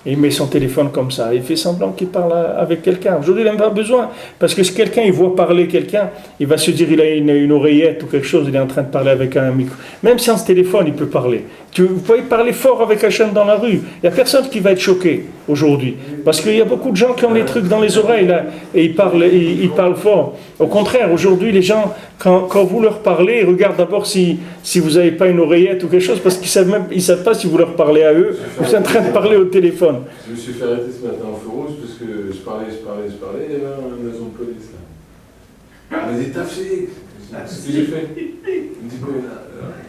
Et il met son téléphone comme ça, il fait semblant qu'il parle avec quelqu'un. Aujourd'hui, il n'a pas besoin, parce que si quelqu'un il voit parler quelqu'un, il va se dire il a une oreillette ou quelque chose, il est en train de parler avec un micro. Même sans ce téléphone, il peut parler. Vous pouvez parler fort avec Hachem dans la rue. Il n'y a personne qui va être choqué aujourd'hui, parce qu'il y a beaucoup de gens qui ont des trucs dans les oreilles là, et ils parlent fort. Au contraire, aujourd'hui, les gens, quand vous leur parlez, ils regardent d'abord si vous n'avez pas une oreillette ou quelque chose, parce qu'ils ne savent pas si vous leur parlez à eux, vous êtes en train de parler au téléphone. Je me suis fait arrêter ce matin en feu rouge parce que je parlais, il y avait une maison de police là. Vas-y, tafsik. C'est ce que j'ai fait. Il me dit,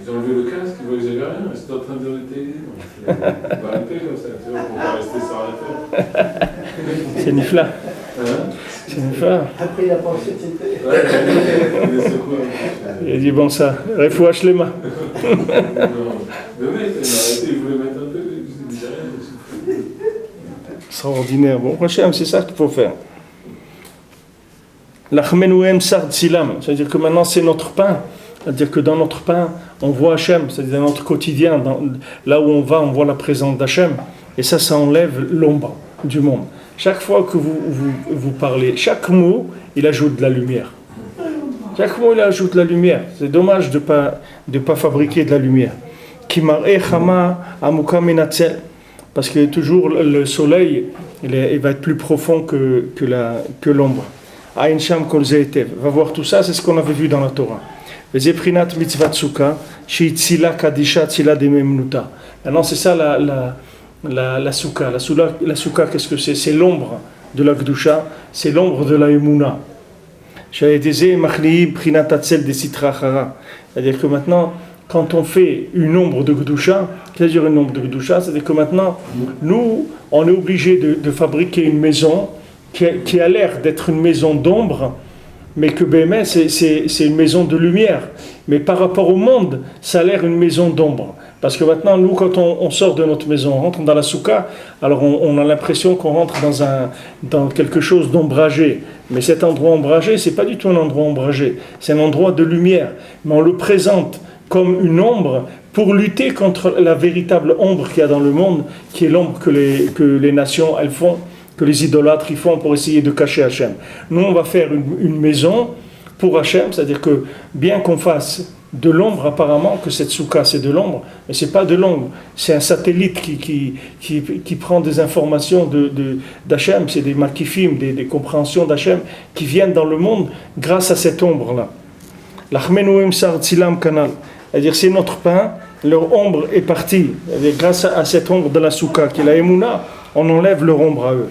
j'ai enlevé le casque, il voit que j'avais rien, j'étais en train de l'été. On va arrêter comme ça, tu vois, pour pas rester sans arrêter. C'est Nifla. Hein? C'est Nifla. Après, il a pensé que c'était. Ouais, il est secoué. Il a dit bon ça, refouach les mains. Non, mais oui, il m'a arrêté, il voulait mettre un peu, je disais rien. Extraordinaire. Bon, Hachem, c'est ça qu'il faut faire. L'achmenouem sard silam, c'est-à-dire que maintenant c'est notre pain. C'est-à-dire que dans notre pain, on voit Hachem, c'est-à-dire dans notre quotidien, là où on va, on voit la présence d'Hachem. Et ça enlève l'ombre du monde. Chaque fois que vous parlez, chaque mot, il ajoute de la lumière. Chaque mot, il ajoute de la lumière. C'est dommage de pas fabriquer de la lumière. Kimar'e chama amuka menatzel. Parce que toujours le soleil, il va être plus profond que l'ombre. Aïn sham kol ze'etev. Va voir tout ça, c'est ce qu'on avait vu dans la Torah. Vezeprinat mitzvat sukkah, she'itzila kadisha tzila dememnuta. Maintenant, c'est ça la soukha. La soukha, qu'est-ce que c'est? C'est l'ombre de la Gdusha, c'est l'ombre de la Emouna. C'est-à-dire que maintenant, quand on fait une ombre de Gdusha, c'est-à-dire une ombre de Gdusha, c'est-à-dire que maintenant, nous, on est obligé de fabriquer une maison qui a l'air d'être une maison d'ombre, mais que BMS, c'est une maison de lumière. Mais par rapport au monde, ça a l'air une maison d'ombre. Parce que maintenant, nous, quand on sort de notre maison, on rentre dans la soukha, alors on a l'impression qu'on rentre dans quelque chose d'ombragé. Mais cet endroit ombragé, c'est pas du tout un endroit ombragé. C'est un endroit de lumière. Mais on le présente comme une ombre pour lutter contre la véritable ombre qu'il y a dans le monde, qui est l'ombre que les nations, elles font, que les idolâtres ils font pour essayer de cacher Hachem. Nous, on va faire une maison pour Hachem, c'est-à-dire que bien qu'on fasse de l'ombre, apparemment, que cette soukha c'est de l'ombre, mais c'est pas de l'ombre, c'est un satellite qui prend des informations d'Hachem, c'est des makifim, des compréhensions d'Hachem qui viennent dans le monde grâce à cette ombre-là. L'achmenouim sar tzilam kanal, c'est-à-dire c'est notre pain, leur ombre est partie, grâce à cette ombre de la soukha qui est la Emouna, on enlève leur ombre à eux.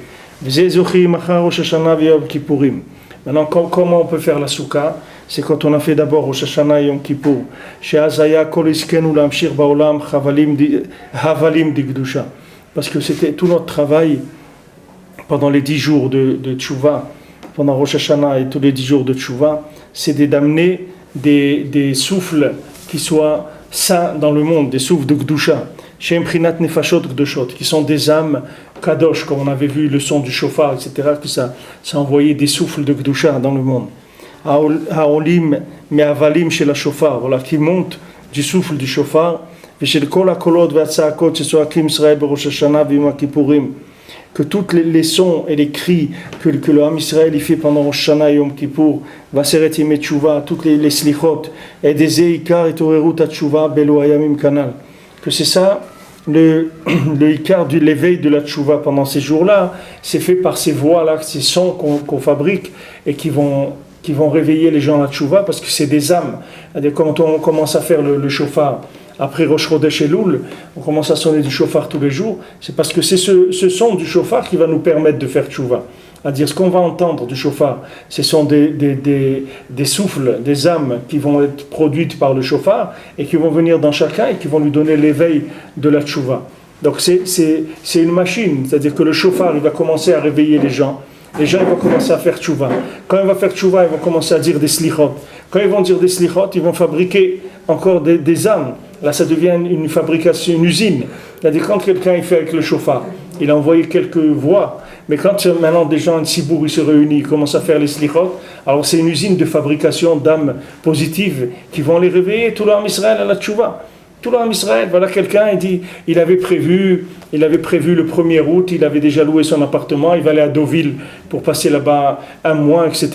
Maintenant, comment on peut faire la soukha? C'est quand on a fait d'abord Rosh Hashanah et Yom Kippour. Parce que c'était tout notre travail pendant les 10 jours de Tchouva, pendant Rosh Hashanah et tous les 10 jours de Tchouva, c'est d'amener des souffles qui soient saints dans le monde, des souffles de Gdusha, qui sont des âmes kadosh, comme on avait vu le son du shofar, etc., que ça envoyait des souffles de Gdusha dans le monde. Haolim me'avalim shel hashofar, voilà, qui montent du souffle du shofar, v'shel kol hakolot ve'atzaakot shesoakim Israël berosh Hashanah ve'yom Kippourim, que tous les sons et les cris que le Ham Israël fait pendant Rosh Hashanah et Yom Kippour, Vaseret Yemei Teshuvah, toutes les slichot, et des Ikar et Torerut Teshuvah Belo Hayamim Kanal, que c'est ça le Ikar de l'éveil de la Teshuvah pendant ces jours-là, c'est fait par ces voix-là, ces sons qu'on fabrique et qui vont réveiller les gens à la Teshuvah, parce que c'est des âmes. Quand on commence à faire le shofar, après Rosh Chodesh Elul, on commence à sonner du shofar tous les jours, c'est parce que c'est ce son du shofar qui va nous permettre de faire Teshuvah. C'est-à-dire, ce qu'on va entendre du shofar, ce sont des souffles, des âmes qui vont être produites par le shofar et qui vont venir dans chacun et qui vont lui donner l'éveil de la Teshuvah. Donc c'est une machine, c'est-à-dire que le shofar, il va commencer à réveiller les gens ils vont commencer à faire tchouva. Quand ils vont faire tchouva, ils vont commencer à dire des slichot. Quand ils vont dire des slichot, ils vont fabriquer encore des âmes. Là, ça devient une fabrication, une usine. C'est-à-dire, quand quelqu'un il fait avec le chauffard, il a envoyé quelques voix, mais quand maintenant des gens, un Sibour, ils se réunissent, ils commencent à faire les slichot, alors c'est une usine de fabrication d'âmes positives qui vont les réveiller, tout l'âme Israël à la tchouva. Tout l'âme Israël, voilà quelqu'un, il dit, il avait prévu le 1er août, il avait déjà loué son appartement, il va aller à Deauville pour passer là-bas un mois, etc.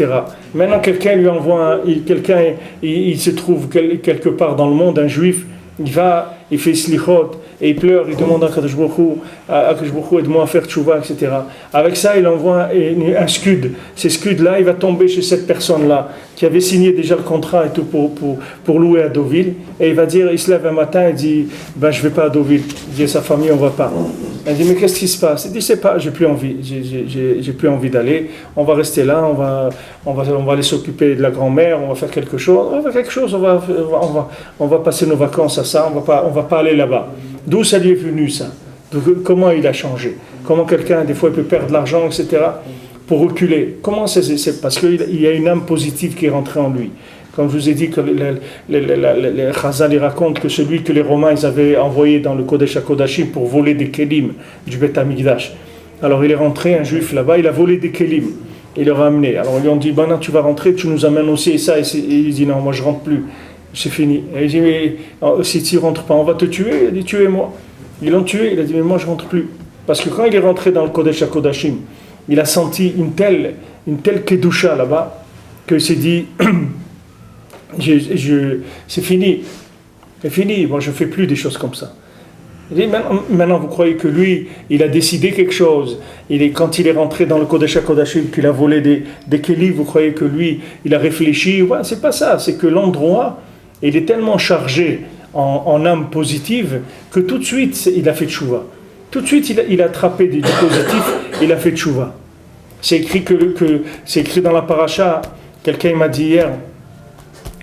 Maintenant, quelqu'un lui envoie, il se trouve quelque part dans le monde, un juif, il va il fait slichot, et il pleure, il demande à Kadosh Baruch Hu, aide-moi à faire tchouva, etc. Avec ça, il envoie un scud. Ces scuds-là, il va tomber chez cette personne-là, qui avait signé déjà le contrat et tout pour louer à Deauville, et il va dire, il se lève un matin et dit, ben je vais pas à Deauville. Il dit à sa famille, on va pas. Elle dit, mais qu'est-ce qui se passe? Il dit, c'est pas, j'ai plus envie, j'ai plus envie d'aller, on va rester là, on va aller s'occuper de la grand-mère, on va faire quelque chose, on va passer nos vacances à ça, on va pas aller là-bas. D'où ça lui est venu ça? Donc, comment il a changé? Comment quelqu'un, des fois, il peut perdre de l'argent, etc., pour reculer? Comment c'est parce qu'il y a une âme positive qui est rentrée en lui. Comme je vous ai dit, que les Chazal ils racontent que celui que les Romains ils avaient envoyé dans le Kodesh HaKodashim pour voler des kelim du Beth Amikdash. Alors il est rentré, un juif là-bas, il a volé des kelim. Il leur a amené. Alors ils lui ont dit, ben non, tu vas rentrer, tu nous amènes aussi et ça. Et il dit, non, moi je rentre plus. C'est fini. Et il dit, mais si tu ne rentres pas, on va te tuer. Il a dit, tuez-moi. Ils l'ont tué. Il a dit, mais moi je rentre plus. Parce que quand il est rentré dans le Kodesh HaKodashim, il a senti une telle kedusha là-bas, qu'il s'est dit, c'est fini, moi je ne fais plus des choses comme ça. Il dit, maintenant vous croyez que lui, il a décidé quelque chose, quand il est rentré dans le Kodesh HaKodashim, qu'il a volé des kelim, vous croyez que lui, il a réfléchi? Ouais, c'est pas ça, c'est que l'endroit, il est tellement chargé en âme positive, que tout de suite, il a fait tchouva. Tout de suite, il a attrapé du positif, il a fait tchouva. C'est écrit, c'est écrit dans la paracha, quelqu'un m'a dit hier,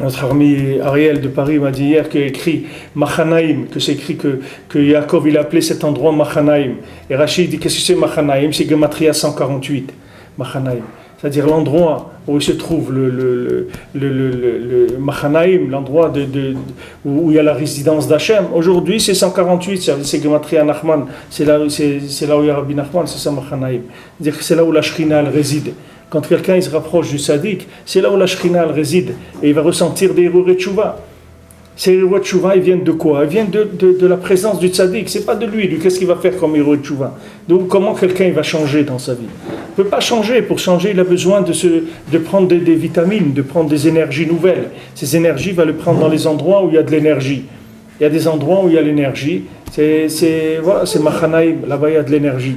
notre ami Ariel de Paris m'a dit hier qu'il a écrit Machanaïm, que c'est écrit que Yaakov il a appelé cet endroit Machanaïm. Et Rachid dit qu'est-ce que c'est Machanaïm? C'est Gematria 148. Machanaïm. C'est-à-dire l'endroit où il se trouve le Machanaïm, l'endroit où il y a la résidence d'Hachem. Aujourd'hui c'est 148, c'est Gematria Nachman, c'est là où il y a Rabbi Nachman, c'est ça Machanaïm. C'est-à-dire que c'est là où la Shrina elle réside. Quand quelqu'un il se rapproche du Sadiq, c'est là où la Shrina elle réside et il va ressentir des héros de Tchouva. Ces héros de Tchouva, ils viennent de quoi? Ils viennent de la présence du Sadiq, c'est pas de lui. Lui, qu'est-ce qu'il va faire comme héros de Tchouva? Donc, comment quelqu'un il va changer dans sa vie? Il ne peut pas changer. Pour changer, il a besoin de prendre des vitamines, de prendre des énergies nouvelles. Ces énergies, il va les prendre dans les endroits où il y a de l'énergie. Il y a des endroits où il y a l'énergie. C'est Machanaïm, là-bas il y a de l'énergie.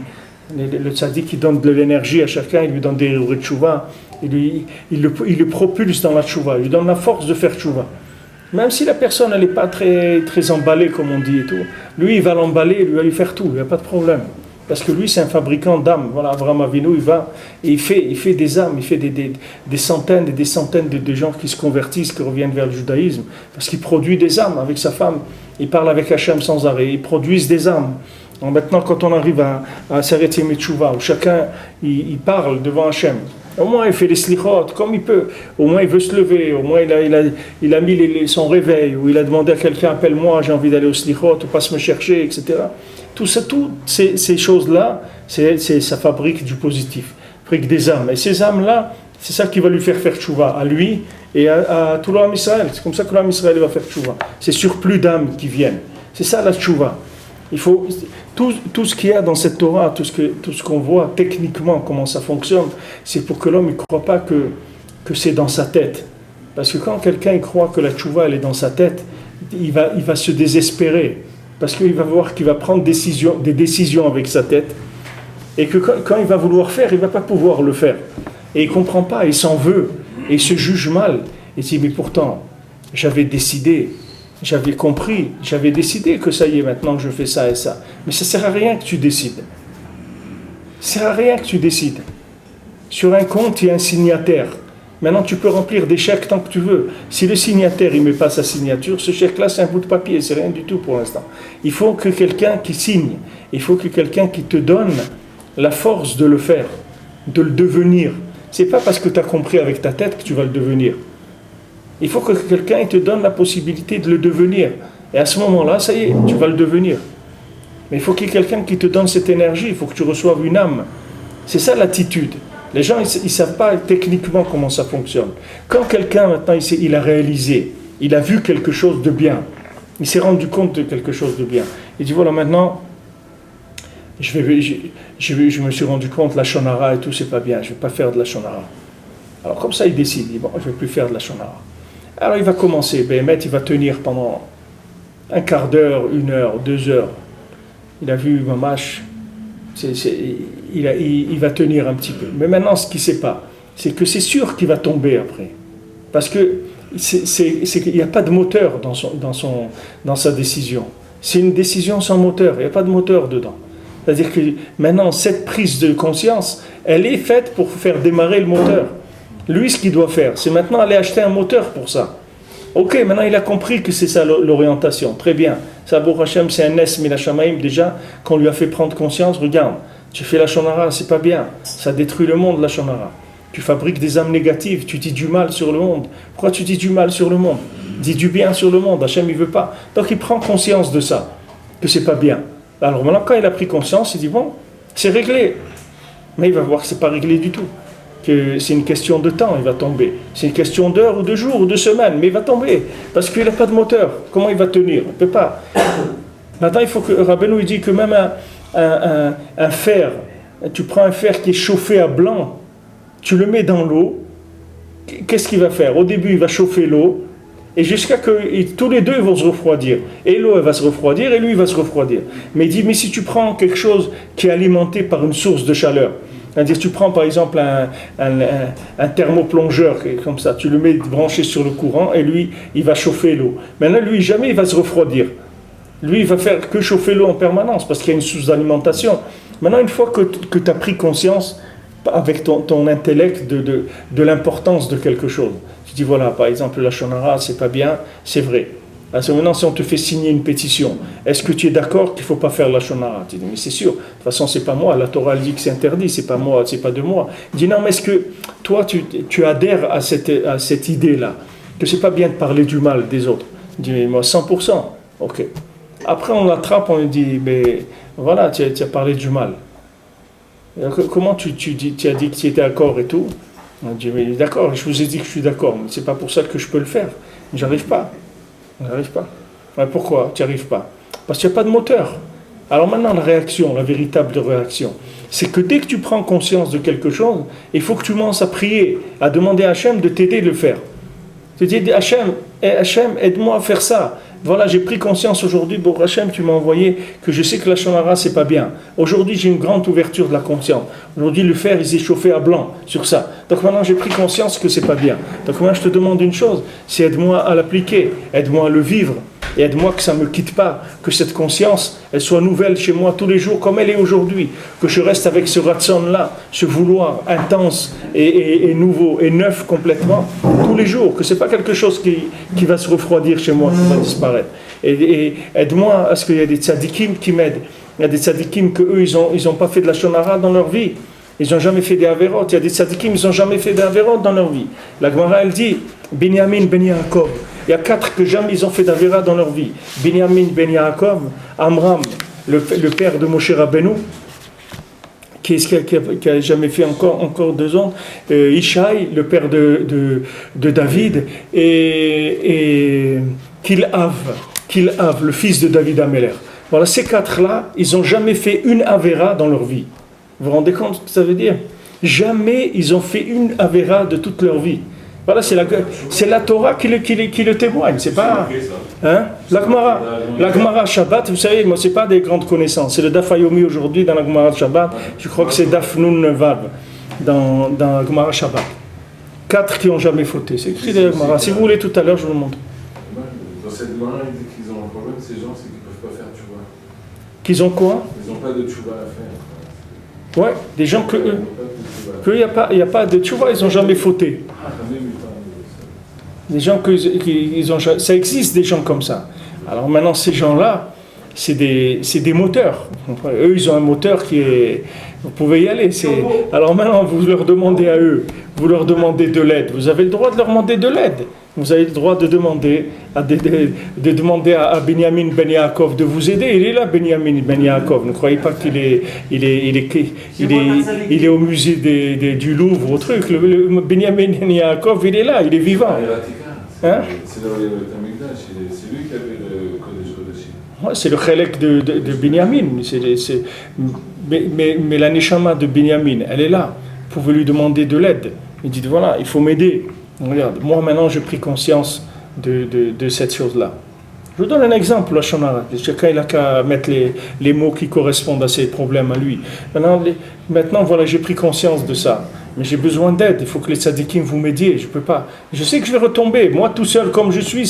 Le tzaddik qui donne de l'énergie à chacun, il lui donne des héros de tchouva, il le propulse dans la tchouva, il lui donne la force de faire tchouva. Même si la personne elle n'est pas très, très emballée comme on dit et tout, lui il va l'emballer, il va lui faire tout, il n'y a pas de problème. Parce que lui c'est un fabricant d'âmes. Voilà, Avraham Avinu il va et il fait des âmes, il fait des centaines et des centaines de gens qui se convertissent, qui reviennent vers le judaïsme, parce qu'il produit des âmes avec sa femme, il parle avec Hachem sans arrêt, ils produisent des âmes. Donc maintenant, quand on arrive à Seret Yemei Teshuvah, où chacun il parle devant Hachem, au moins il fait les slichot comme il peut, au moins il veut se lever, au moins il a mis son réveil, ou il a demandé à quelqu'un appelle-moi, j'ai envie d'aller au slichot, ou passe me chercher, etc. Toutes ces choses-là, ça fabrique du positif, fabrique des âmes. Et ces âmes-là, c'est ça qui va lui faire teshuvah, à lui et à tout l'âme Israël. C'est comme ça que l'âme Israël va faire teshuvah. C'est surplus d'âmes qui viennent. C'est ça la teshuvah. Il faut tout ce qu'il y a dans cette Torah, tout ce qu'on voit techniquement, comment ça fonctionne, c'est pour que l'homme ne croit pas que c'est dans sa tête. Parce que quand quelqu'un croit que la teshuvah elle est dans sa tête, il va se désespérer. Parce qu'il va voir qu'il va prendre des décisions avec sa tête. Et que quand il va vouloir faire, il ne va pas pouvoir le faire. Et il ne comprend pas, il s'en veut. Et il se juge mal. Il dit, mais pourtant, j'avais décidé. J'avais compris, j'avais décidé que ça y est, maintenant je fais ça et ça. Mais ça ne sert à rien que tu décides. Ça ne sert à rien que tu décides. Sur un compte, il y a un signataire. Maintenant, tu peux remplir des chèques tant que tu veux. Si le signataire ne met pas sa signature, ce chèque-là, c'est un bout de papier, c'est rien du tout pour l'instant. Il faut que quelqu'un qui signe, il faut que quelqu'un qui te donne la force de le faire, de le devenir. Ce n'est pas parce que tu as compris avec ta tête que tu vas le devenir. Il faut que quelqu'un te donne la possibilité de le devenir. Et à ce moment-là, ça y est, tu vas le devenir. Mais il faut qu'il y ait quelqu'un qui te donne cette énergie, il faut que tu reçoives une âme. C'est ça l'attitude. Les gens, ils ne savent pas techniquement comment ça fonctionne. Quand quelqu'un, maintenant, il a réalisé, il a vu quelque chose de bien, il s'est rendu compte de quelque chose de bien. Il dit, voilà, maintenant, je me suis rendu compte, la shonara et tout, c'est pas bien, je ne vais pas faire de la shonara. Alors comme ça, il décide, il dit, bon, je ne vais plus faire de la shonara. Alors il va commencer, Béhémet, il va tenir pendant un quart d'heure, 1 heure, 2 heures. Il a vu Mamash, il va tenir un petit peu. Mais maintenant, ce qu'il ne sait pas, c'est que c'est sûr qu'il va tomber après. Parce que qu'il n'y a pas de moteur dans sa décision. C'est une décision sans moteur, il n'y a pas de moteur dedans. C'est-à-dire que maintenant, cette prise de conscience, elle est faite pour faire démarrer le moteur. Lui, ce qu'il doit faire, c'est maintenant aller acheter un moteur pour ça. Ok, maintenant il a compris que c'est ça l'orientation. Très bien. Ça, Baruch Hashem, c'est un Nes Minashamaim déjà, qu'on lui a fait prendre conscience. Regarde, tu fais la Shonara, c'est pas bien. Ça détruit le monde, la Shonara. Tu fabriques des âmes négatives, tu dis du mal sur le monde. Pourquoi tu dis du mal sur le monde? Dis du bien sur le monde. Hashem, il veut pas. Donc il prend conscience de ça, que c'est pas bien. Alors maintenant, quand il a pris conscience, il dit bon, c'est réglé. Mais il va voir que c'est pas réglé du tout. Que c'est une question de temps, il va tomber. C'est une question d'heures ou de jours ou de semaines, mais il va tomber. Parce qu'il n'a pas de moteur. Comment il va tenir? Il ne peut pas. Maintenant, il faut que Rabbeinu il dit que même un fer, tu prends un fer qui est chauffé à blanc, tu le mets dans l'eau, qu'est-ce qu'il va faire? Au début, il va chauffer l'eau, et jusqu'à que tous les deux vont se refroidir. Et l'eau, elle va se refroidir, et lui, il va se refroidir. Mais il dit, mais si tu prends quelque chose qui est alimenté par une source de chaleur, c'est-à-dire tu prends par exemple un thermoplongeur comme ça, tu le mets branché sur le courant, et lui, il va chauffer l'eau. Maintenant, lui, jamais il va se refroidir. Lui, il va faire que chauffer l'eau en permanence, parce qu'il y a une source d'alimentation. Maintenant, une fois que tu as pris conscience, avec ton intellect de l'importance de quelque chose. Tu dis voilà, par exemple la Shonara, c'est pas bien, c'est vrai. Alors maintenant, si on te fait signer une pétition, est-ce que tu es d'accord qu'il ne faut pas faire la Shonara? Tu dis mais c'est sûr, de toute façon c'est pas moi, la Torah elle dit que c'est interdit, c'est pas moi, c'est pas de moi. Il dit non, mais est-ce que toi tu adhères à cette idée-là, que c'est pas bien de parler du mal des autres? Il dit mais moi 100%, ok. Après on l'attrape, on lui dit mais voilà, tu as parlé du mal. Comment tu as dit que tu étais d'accord et tout? On dit, mais d'accord, je vous ai dit que je suis d'accord, mais c'est pas pour ça que je peux le faire. J'arrive pas. Ouais, pourquoi tu n'y arrives pas? Parce qu'il n'y a pas de moteur. Alors maintenant, la réaction, la véritable réaction, c'est que dès que tu prends conscience de quelque chose, il faut que tu commences à prier, à demander à Hachem de t'aider à le faire. Tu dis, Hachem, aide-moi à faire ça. Voilà, j'ai pris conscience aujourd'hui, Baruch Hashem, tu m'as envoyé que je sais que la Shonara, c'est pas bien. Aujourd'hui, j'ai une grande ouverture de la conscience. Aujourd'hui, le fer, il s'est chauffé à blanc sur ça. Donc maintenant, j'ai pris conscience que c'est pas bien. Donc moi, je te demande une chose, c'est aide-moi à l'appliquer, aide-moi à le vivre, et aide-moi que ça ne me quitte pas, que cette conscience, elle soit nouvelle chez moi tous les jours comme elle est aujourd'hui, que je reste avec ce ratson-là, ce vouloir intense et nouveau et neuf complètement, tous les jours, que ce n'est pas quelque chose qui va se refroidir chez moi, qui va disparaître. Et aide-moi à ce qu'il y ait des tzadikim qui m'aident. Il y a des tzadikim qu'eux, ils n'ont pas fait de la shonara dans leur vie. Ils n'ont jamais fait des averot. Il y a des tzadikim, ils n'ont jamais fait des averot dans leur vie. La Gemara, elle dit, Binyamin ben Yaakov. Il y a 4 que jamais ils ont fait d'Avera dans leur vie. Binyamin ben Yaakov, Amram, le père de Moshe Rabbeinu, qui a jamais fait encore 2 ans, Ishaï, le père de David, et Kilhav, le fils de David Améler. Voilà, ces 4-là, ils n'ont jamais fait une Avera dans leur vie. Vous vous rendez compte ce que ça veut dire? Jamais ils ont fait une Avera de toute leur vie. Voilà, c'est la Torah qui le témoigne, c'est pas... Hein? La Gemara Shabbat, vous savez, moi c'est pas des grandes connaissances, c'est le Daf Hayomi aujourd'hui dans la Gemara Shabbat, je crois que c'est Daf Nun Vav dans la Gemara Shabbat. 4 qui n'ont jamais fauté, c'est écrit dans la Gemara. Si vous voulez tout à l'heure, je vous le montre. Dans cette Gemara, il dit qu'ils ont un problème, ces gens, c'est qu'ils ne peuvent pas faire tchouva. Qu'ils ont quoi? Ils n'ont pas de tchouva à faire. Ouais, des gens qu'il n'y a pas de tchouva, ils n'ont jamais fauté. Des gens ça existe des gens comme ça. Alors maintenant ces gens-là, c'est des moteurs. Eux ils ont un moteur qui est, vous pouvez y aller. Alors maintenant vous leur demandez à eux, vous leur demandez de l'aide. Vous avez le droit de leur demander de l'aide. Vous avez le droit de demander à Binyamin ben Yaakov de vous aider. Il est là, Binyamin ben Yaakov. Ne croyez pas qu'il est au musée du Louvre, au truc. Le Binyamin ben Yaakov, il est là, il est vivant. Hein? C'est lui qui avait le Kodesh Kodashim. Ouais, c'est le Chelek de Binyamin. Mais la Neshama de Binyamin, elle est là. Vous pouvez lui demander de l'aide. Il dit voilà, il faut m'aider. Regarde, moi maintenant j'ai pris conscience de cette chose-là. Je vous donne un exemple, la Shonara. Chacun il a qu'à mettre les mots qui correspondent à ses problèmes à lui. Maintenant voilà, j'ai pris conscience de ça. Mais j'ai besoin d'aide. Il faut que les tzadikim vous m'aidiez. Je peux pas. Je sais que je vais retomber. Moi, tout seul comme je suis,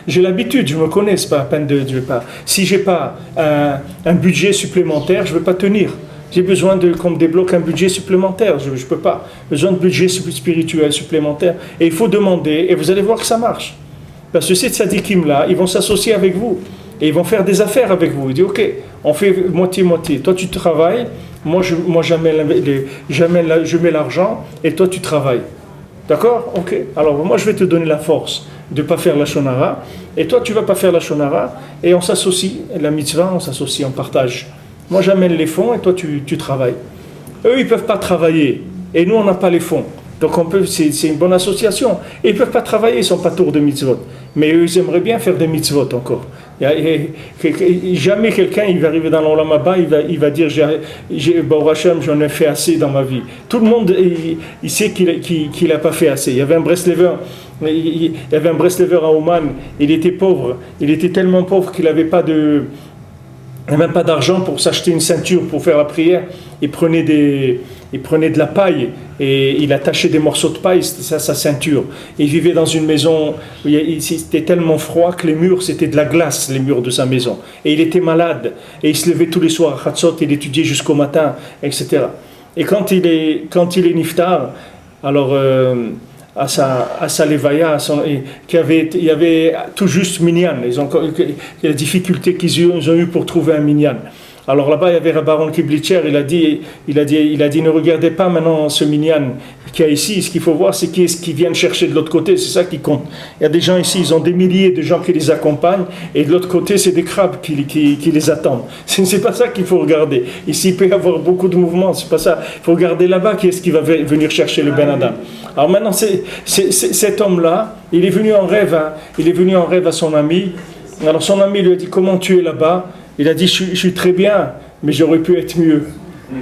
j'ai l'habitude. Je me connais. C'est pas la peine de. Je vais pas. Si j'ai pas un budget supplémentaire, je vais pas tenir. J'ai besoin qu'on me débloque un budget supplémentaire. Je peux pas. Besoin de budget spirituel supplémentaire. Et il faut demander. Et vous allez voir que ça marche. Parce que ces tzadikim-là, ils vont s'associer avec vous. Et ils vont faire des affaires avec vous. Ils disent, ok, on fait moitié-moitié. Toi, tu travailles. Moi, je mets l'argent. Et toi, tu travailles. D'accord? Ok. Alors, moi, je vais te donner la force de ne pas faire la shonara. Et toi, tu ne vas pas faire la shonara. Et on s'associe. La mitzvah, on s'associe, on partage. Moi, j'amène les fonds et toi, tu travailles. Eux, ils ne peuvent pas travailler. Et nous, on n'a pas les fonds. Donc c'est une bonne association. Et ils ne peuvent pas travailler, ils ne sont pas tours de mitzvot. Mais eux, ils aimeraient bien faire des mitzvot encore. Jamais quelqu'un il va arriver dans l'Olam Haba, il va dire Baruch Hashem, j'en ai fait assez dans ma vie. Tout le monde il sait qu'il n'a pas fait assez. Il y avait un Breslever à Oman, il était pauvre. Il était tellement pauvre qu'il n'avait pas de... Il n'a même pas d'argent pour s'acheter une ceinture pour faire la prière. Il prenait de la paille et il attachait des morceaux de paille, c'était ça sa ceinture. Il vivait dans une maison où c'était tellement froid que les murs, c'était de la glace, les murs de sa maison. Et il était malade. Et il se levait tous les soirs à Chatzot, il étudiait jusqu'au matin, etc. Et quand il est niftar, alors... à sa levaya, il y avait tout juste minyan. La difficulté qu'ils ont eu pour trouver un minyan. Alors là-bas, il y avait Rabbaron Kiblitcher, il a dit, ne regardez pas maintenant ce minyan qu'il y a ici, ce qu'il faut voir, c'est qui est-ce qui viennent chercher de l'autre côté, c'est ça qui compte. Il y a des gens ici, ils ont des milliers de gens qui les accompagnent, et de l'autre côté, c'est des crabes qui les attendent. C'est pas ça qu'il faut regarder. Ici, il peut y avoir beaucoup de mouvements, c'est pas ça. Il faut regarder là-bas qui est-ce qui va venir chercher le Ben Adam. Alors maintenant, cet homme-là, il est venu en rêve à son ami. Alors son ami lui a dit, comment tu es là-bas? Il a dit, je suis très bien, mais j'aurais pu être mieux.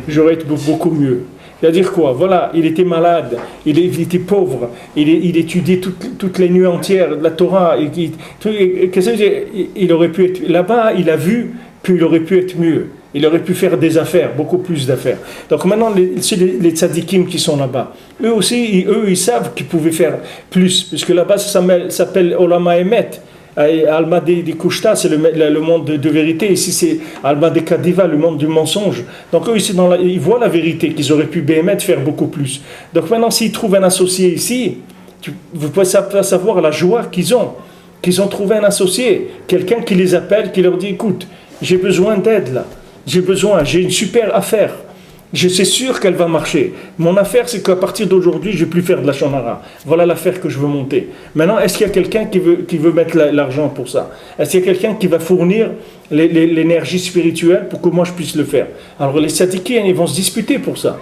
J'aurais été beaucoup mieux. Il a dit quoi? Voilà, il était malade, il était pauvre, il étudiait toutes les nuits entières de la Torah. Qu'est-ce que il aurait pu être là-bas, il a vu, puis il aurait pu être mieux. Il aurait pu faire des affaires, beaucoup plus d'affaires. Donc maintenant, les tzadikim qui sont là-bas, eux aussi, ils savent qu'ils pouvaient faire plus, puisque là-bas, ça s'appelle Olam HaEmet. Alma de Kushta, c'est le monde de vérité. Ici, c'est Alma de Kadiva, le monde du mensonge. Donc eux, ici, ils voient la vérité, qu'ils auraient pu BMT faire beaucoup plus. Donc maintenant, s'ils trouvent un associé ici, vous pouvez savoir la joie qu'ils ont trouvé un associé, quelqu'un qui les appelle, qui leur dit, écoute, j'ai besoin d'aide là, j'ai une super affaire. Je suis sûr qu'elle va marcher. Mon affaire, c'est qu'à partir d'aujourd'hui, je ne vais plus faire de la shonara. Voilà l'affaire que je veux monter. Maintenant, est-ce qu'il y a quelqu'un qui veut mettre l'argent pour ça? Est-ce qu'il y a quelqu'un qui va fournir l'énergie spirituelle pour que moi je puisse le faire? Alors les tzadikim, ils vont se disputer pour ça.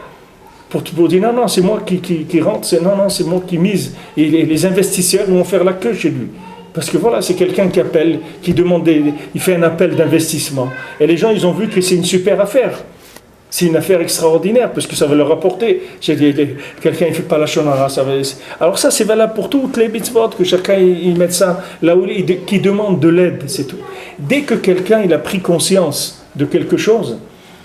Pour dire non, c'est moi qui rentre, non, c'est moi qui mise. Et les investisseurs vont faire la queue chez lui. Parce que voilà, c'est quelqu'un qui appelle, qui demande, il fait un appel d'investissement. Et les gens, ils ont vu que c'est une super affaire. C'est une affaire extraordinaire parce que ça va leur apporter. Quelqu'un ne fait pas la shonara. Alors ça, c'est valable pour toutes les mitzvot, que chacun il mette ça là où qui demande de l'aide, c'est tout. Dès que quelqu'un il a pris conscience de quelque chose,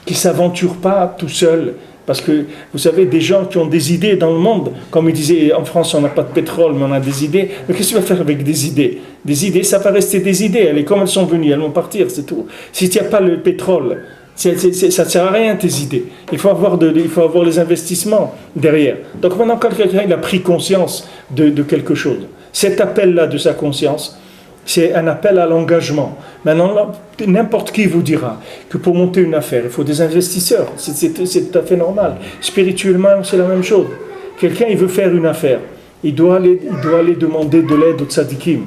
qui ne s'aventure pas tout seul, parce que vous savez, des gens qui ont des idées dans le monde, comme il disait, en France on n'a pas de pétrole, mais on a des idées. Mais qu'est-ce que tu vas faire avec des idées? Des idées, ça va rester des idées. Comme elles sont venues, elles vont partir, c'est tout. Si tu n'as pas le pétrole, ça ne sert à rien tes idées. Il faut avoir les investissements derrière. Donc maintenant, quand quelqu'un il a pris conscience de quelque chose, cet appel-là de sa conscience, c'est un appel à l'engagement. Maintenant, n'importe qui vous dira que pour monter une affaire, il faut des investisseurs. C'est tout à fait normal. Spirituellement, c'est la même chose. Quelqu'un, il veut faire une affaire. Il doit aller demander de l'aide aux tzadikim.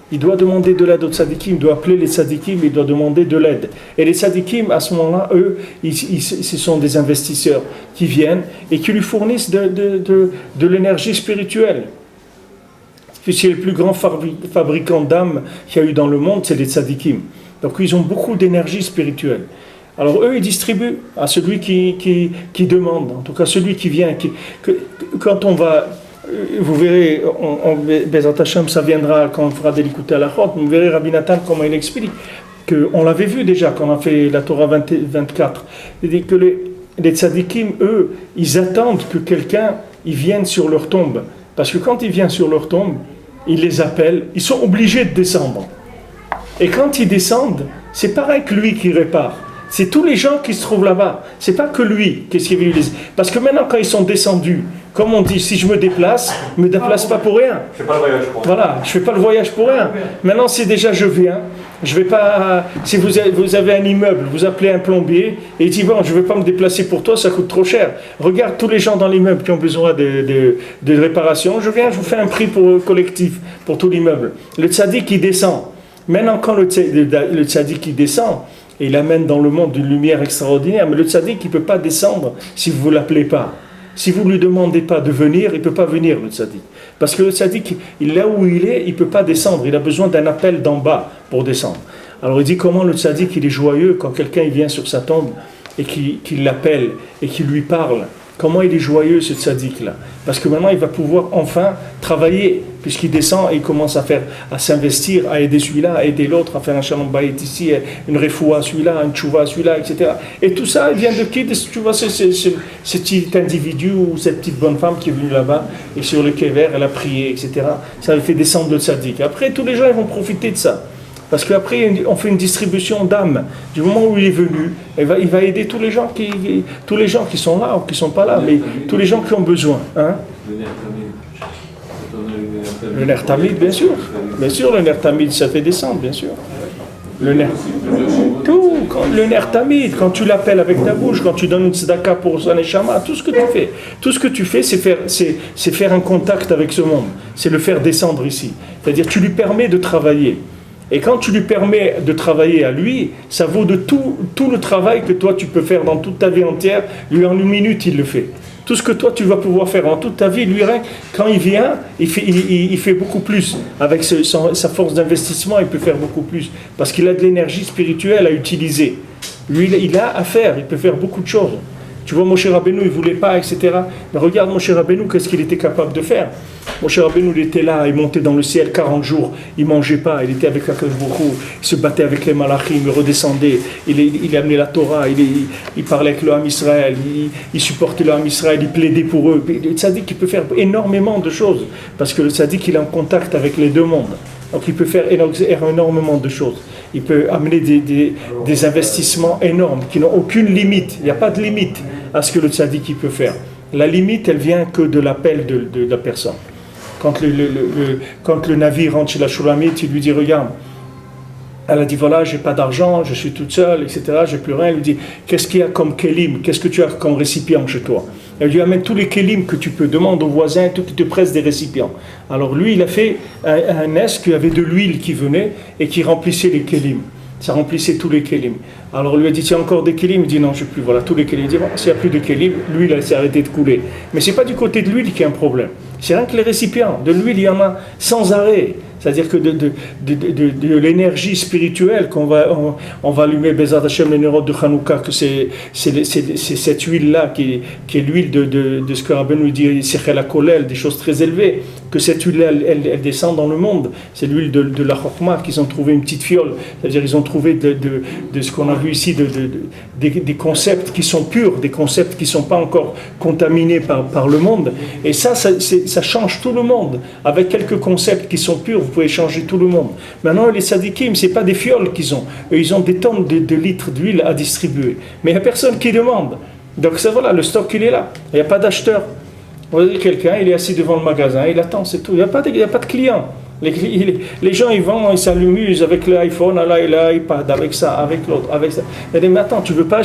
Il doit demander de l'aide aux tzadikim, il doit appeler les tzadikim, il doit demander de l'aide. Et les tzadikim, à ce moment-là, eux, ce sont des investisseurs qui viennent et qui lui fournissent de l'énergie spirituelle. Puisque les plus grands fabricants d'âmes qu'il y a eu dans le monde, c'est les tzadikim. Donc ils ont beaucoup d'énergie spirituelle. Alors eux, ils distribuent à celui qui demande, en tout cas celui qui vient. Quand on va vous verrez, Bezat Hashem, ça viendra quand on fera de l'écouter à la chôte, vous verrez Rabbi Nathan comment il explique, qu'on l'avait vu déjà quand on a fait la Torah 24, il dit que les tzadikim, eux, ils attendent que quelqu'un il vienne sur leur tombe, parce que quand il vient sur leur tombe, il les appelle, ils sont obligés de descendre. Et quand ils descendent, c'est pareil que lui qui répare. C'est tous les gens qui se trouvent là-bas. C'est pas que lui. Qu'est-ce qu'il veut dire ? Parce que maintenant, quand ils sont descendus, comme on dit, si je me déplace pas pour rien. Je fais pas le voyage pour rien. Voilà, je fais pas le voyage pour rien. Maintenant, si déjà je viens, je vais pas. Si vous avez un immeuble, vous appelez un plombier et il dit bon, je vais pas me déplacer pour toi, ça coûte trop cher. Regarde tous les gens dans l'immeuble qui ont besoin de réparation. Je viens, je vous fais un prix collectif pour tout l'immeuble. Le tzaddik qui descend. Maintenant, quand le tzaddik qui descend, et il amène dans le monde une lumière extraordinaire, mais le tzaddik il ne peut pas descendre si vous ne l'appelez pas. Si vous ne lui demandez pas de venir, il ne peut pas venir, le tzaddik. Parce que le tzaddik, là où il est, il ne peut pas descendre. Il a besoin d'un appel d'en bas pour descendre. Alors il dit comment le tzaddik il est joyeux quand quelqu'un il vient sur sa tombe et qu'il l'appelle et qu'il lui parle. Comment il est joyeux ce tzaddik-là. Parce que maintenant il va pouvoir enfin travailler, puisqu'il descend et il commence à s'investir, à aider celui-là, à aider l'autre, à faire un shalom bayit ici, une refoua à celui-là, une tchouva à celui-là, etc. Et tout ça, il vient de qui ? Tu vois, ce petit individu ou cette petite bonne femme qui est venue là-bas et sur le kever, elle a prié, etc. Ça lui fait descendre le tzaddik. Après, tous les gens ils vont profiter de ça. Parce qu'après, on fait une distribution d'âmes. Du moment où il est venu, il va aider tous les gens qui sont là ou qui ne sont pas là, mais tous les gens qui ont besoin. Hein? Le ner tamid, bien sûr. Bien sûr, le ner tamid, ça fait descendre, bien sûr. Le ner tamid, quand tu l'appelles avec ta bouche, quand tu donnes une tzedaka pour son neshama, tout ce que tu fais, c'est faire un contact avec ce monde. C'est le faire descendre ici. C'est-à-dire, tu lui permets de travailler. Et quand tu lui permets de travailler à lui, ça vaut de tout le travail que toi tu peux faire dans toute ta vie entière. Lui, en 1 minute, il le fait. Tout ce que toi tu vas pouvoir faire en toute ta vie, lui, quand il vient, il fait beaucoup plus. Avec sa force d'investissement, il peut faire beaucoup plus. Parce qu'il a de l'énergie spirituelle à utiliser. Lui, il a à faire, il peut faire beaucoup de choses. Tu vois, Moshe Rabbeinu, il ne voulait pas, etc. Mais regarde Moshe Rabbeinu, qu'est-ce qu'il était capable de faire. Moshe Rabbeinu, il était là, il montait dans le ciel 40 jours, il ne mangeait pas, il était avec Akadosh Baruch Hu, il se battait avec les malachim, il redescendait, il amenait la Torah, il parlait avec le Ham Israël, il supportait le Ham Israël, il plaidait pour eux. Le tzaddik, il peut faire énormément de choses, parce que le tzaddik, il est en contact avec les deux mondes. Donc il peut faire énormément de choses. Il peut amener des investissements énormes qui n'ont aucune limite. Il n'y a pas de limite à ce que le tzaddik peut faire. La limite, elle vient que de l'appel de la personne. Quand le navire rentre chez la Shulamite, il lui dit, regarde, elle a dit, voilà, j'ai pas d'argent, je suis toute seule, etc., j'ai plus rien. Elle lui dit, qu'est-ce qu'il y a comme kelim, qu'est-ce que tu as comme récipient chez toi? Elle lui amène tous les kelim que tu peux, demande aux voisins, tout qui te presse des récipients. Alors lui, il a fait un nest qui avait de l'huile qui venait et qui remplissait les kelim. Ça remplissait tous les kelim. Alors on lui a dit, tu as encore des kelim? Il dit, non, je n'ai plus, voilà, tous les kelim. Il dit, bon, s'il n'y a plus de kelim, l'huile, elle s'est arrêtée de couler. Mais ce n'est pas du côté de l'huile qu'il y a un problème. C'est rien que les récipients. De l'huile, il y en a sans arrêt. C'est-à-dire que de l'énergie spirituelle qu'on on va allumer Bezat Hashem les neurones de Hanouka, que c'est cette huile-là qui est l'huile de ce que Rabbeinu nous dit, Sechel HaKolel, des choses très élevées, que cette huile-là, elle descend dans le monde. C'est l'huile de la Chokhmah qu'ils ont trouvé une petite fiole. C'est-à-dire qu'ils ont trouvé de ce qu'on a vu ici, des concepts qui sont purs, des concepts qui ne sont pas encore contaminés par le monde. Et ça change tout le monde. Avec quelques concepts qui sont purs, vous pouvez changer tout le monde. Maintenant, les tzadikim, ce n'est pas des fioles qu'ils ont. Eux, ils ont des tonnes de litres d'huile à distribuer. Mais il n'y a personne qui demande. Donc ça, voilà, le stock, il est là. Il n'y a pas d'acheteur. Vous voyez, quelqu'un, il est assis devant le magasin, il attend, c'est tout. Il n'y a pas de client. Les gens, ils vont, ils s'amusent avec l'iPhone, l'iPad, avec ça, avec l'autre, avec ça. Mais attends, tu veux pas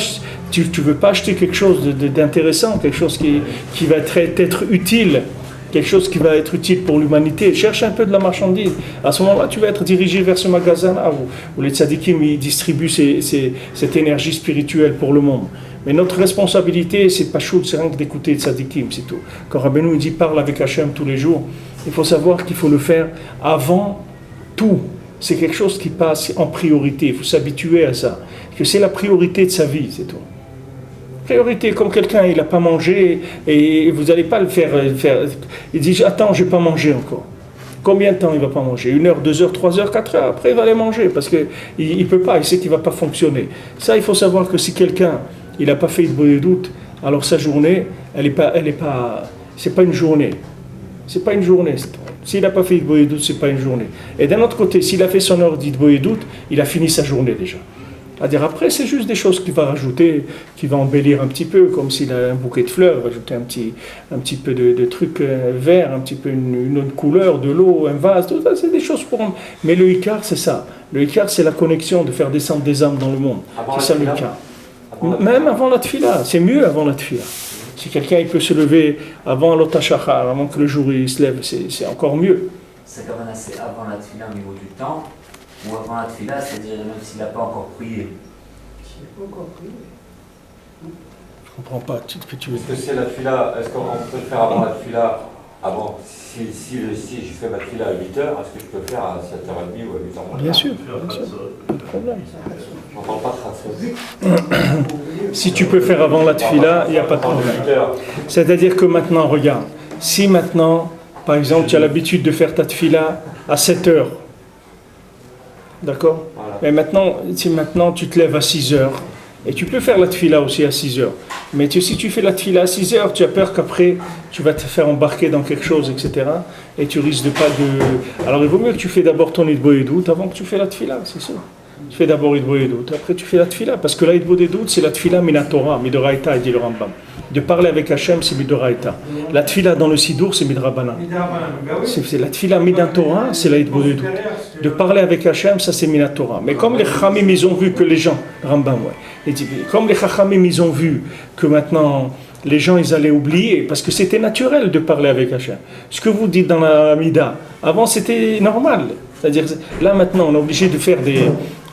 acheter quelque chose d'intéressant, quelque chose qui va être utile, quelque chose qui va être utile pour l'humanité. Cherche un peu de la marchandise. À ce moment-là, tu vas être dirigé vers ce magasin-là où les tzadikim ils distribuent cette énergie spirituelle pour le monde. Mais notre responsabilité, c'est pas chaud, c'est rien que d'écouter les tzadikim, c'est tout. Quand Rabbeinu dit parle avec Hachem tous les jours, il faut savoir qu'il faut le faire avant tout. C'est quelque chose qui passe en priorité. Il faut s'habituer à ça. Que c'est la priorité de sa vie, c'est tout. Priorité, comme quelqu'un, il n'a pas mangé et vous n'allez pas le faire. Il dit, attends, je n'ai pas mangé encore. Combien de temps il ne va pas manger? 1 heure, 2 heures, 3 heures, 4 heures. Après, il va aller manger parce qu'il ne peut pas, il sait qu'il ne va pas fonctionner. Ça, il faut savoir que si quelqu'un, il n'a pas fait de doute, alors sa journée, c'est pas une journée. C'est pas une journée. S'il n'a pas fait de doute, c'est pas une journée. Et d'un autre côté, s'il a fait son heure de doute, il a fini sa journée déjà. C'est-à-dire après, c'est juste des choses qu'il va rajouter, qu'il va embellir un petit peu, comme s'il a un bouquet de fleurs, il va ajouter un petit peu de trucs verts, un petit peu une autre couleur, de l'eau, un vase, tout ça, c'est des choses pour... Mais le Icar, c'est ça. Le Icar, c'est la connexion, de faire descendre des âmes dans le monde. C'est ça le Icar. Même avant la tfila, c'est mieux avant la tfila. Si quelqu'un il peut se lever avant l'otashachar, avant que le jour il se lève, c'est encore mieux. C'est avant la tfila au niveau du temps, ou avant la tfila, c'est-à-dire même s'il n'a pas encore prié. S'il n'a pas encore prié. Je ne comprends pas ce que tu veux dire. Est-ce que c'est la tfila, est-ce qu'on peut le faire avant la tfila? Avant, si je fais ma tfila à 8h, est-ce que je peux le faire à 7h30 ou à 8h? Bien sûr, pas de problème. Je n'entends pas de Si tu peux faire avant la tfila, il n'y a pas de problème. C'est-à-dire que maintenant, regarde, si maintenant, par exemple, tu as l'habitude de faire ta tfila à 7h, d'accord? Voilà. Mais maintenant, si maintenant tu te lèves à 6h, et tu peux faire la tfila aussi à 6h, mais si tu fais la tfila à 6h, tu as peur qu'après tu vas te faire embarquer dans quelque chose, etc. Et tu risques de pas de... Alors il vaut mieux que tu fais d'abord ton idbo et doute avant que tu fais la tfila, c'est ça. Tu fais d'abord idbo et doute, après tu fais la tfila, parce que la idbo et doute c'est la tfila minatora, midoraita, dit le Rambam. De parler avec Hachem, c'est midoraita. La tfila dans le sidour, c'est midrabana. C'est la tfila minatora, c'est la idbo et doute. De parler avec Hachem, ça c'est minatora. Mais comme les chachamim, ils ont vu que les gens, Rambam, ouais. Comme les chachamim, ils ont vu que maintenant les gens ils allaient oublier, parce que c'était naturel de parler avec Hachem. Ce que vous dites dans la Mida, avant c'était normal. C'est-à-dire, là maintenant, on est obligé de faire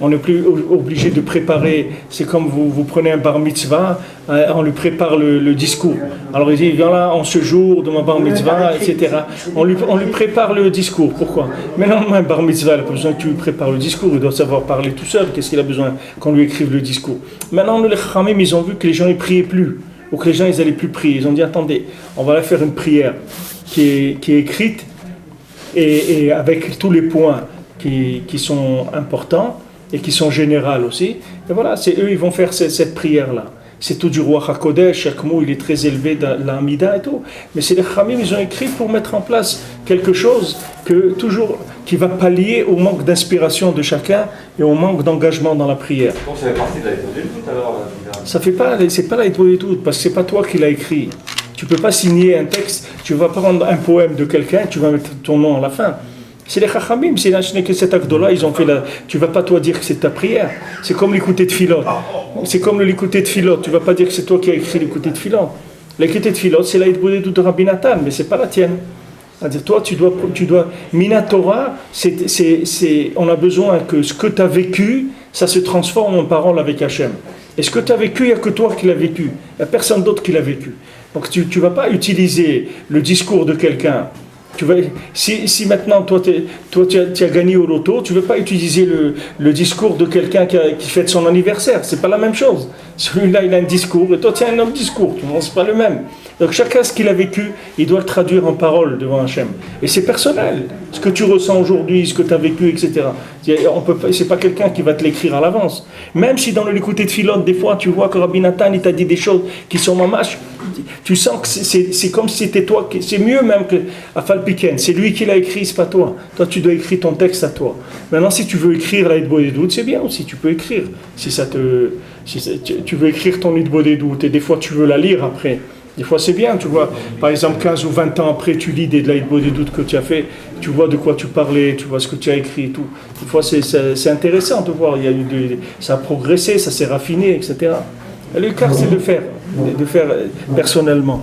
on n'est plus obligé de préparer. C'est comme vous prenez un bar mitzvah, on lui prépare le discours. Alors il dit, voilà, en ce jour de ma bar mitzvah, etc. On lui prépare le discours. Pourquoi? Mais non, un bar mitzvah, il n'a pas besoin que tu lui prépares le discours. Il doit savoir parler tout seul. Qu'est-ce qu'il a besoin qu'on lui écrive le discours? Maintenant, les chachamim, ils ont vu que les gens ne priaient plus, ou que les gens ils n'allaient plus prier. Ils ont dit, attendez, on va la faire une prière qui est écrite, et avec tous les points qui sont importants et qui sont généraux aussi. Et voilà, c'est eux, ils vont faire cette prière-là. C'est tout du roi HaKodesh, chaque mot il est très élevé dans l'Amida et tout. Mais c'est les Khamim, ils ont écrit pour mettre en place quelque chose qui va pallier au manque d'inspiration de chacun et au manque d'engagement dans la prière. Donc ça fait partie de la tout alors? Ça fait pas, c'est pas la tout, parce que c'est pas toi qui l'as écrit. Tu ne peux pas signer un texte, tu vas prendre un poème de quelqu'un, tu vas mettre ton nom à la fin. C'est les chachamim, c'est que cet acte-là, ils ont fait tu ne vas pas toi dire que c'est ta prière. C'est comme l'écouter de Philot. C'est comme l'écouter de Philot. Tu ne vas pas dire que c'est toi qui as écrit l'écouter de Philot. L'écouter de Philot, c'est l'aïd de Rabbi Nathan, mais ce n'est pas la tienne. C'est-à-dire, toi, tu dois Minatora, on a besoin que ce que tu as vécu, ça se transforme en parole avec Hachem. Et ce que tu as vécu, il n'y a que toi qui l'as vécu. Il n'y a personne d'autre qui l'a vécu. Donc tu ne vas pas utiliser le discours de quelqu'un. Si maintenant toi tu as gagné au loto, tu ne veux pas utiliser le discours de quelqu'un qui fête son anniversaire. Ce n'est pas la même chose. Celui-là il a un discours et toi tu as un autre discours. Ce n'est pas le même. Donc chacun ce qu'il a vécu, il doit le traduire en parole devant Hachem. Et c'est personnel. Ce que tu ressens aujourd'hui, ce que tu as vécu, etc. Ce n'est pas quelqu'un qui va te l'écrire à l'avance. Même si dans l'écouter de Philot, des fois tu vois que Rabbi Nathan il t'a dit des choses qui sont mamash, tu sens que c'est comme si c'était toi. C'est mieux même que Afal Piken. C'est lui qui l'a écrit, c'est pas toi. Toi tu dois écrire ton texte à toi. Maintenant si tu veux écrire la Idbo des doutes, c'est bien aussi, tu peux écrire. Si tu veux écrire ton Idbo des doutes et des fois tu veux la lire après. Des fois c'est bien, tu vois, par exemple 15 ou 20 ans après tu lis des doutes que tu as fait, tu vois de quoi tu parlais, tu vois ce que tu as écrit et tout. Des fois c'est intéressant de voir, ça a progressé, ça s'est raffiné, etc. Et le cas c'est de faire personnellement.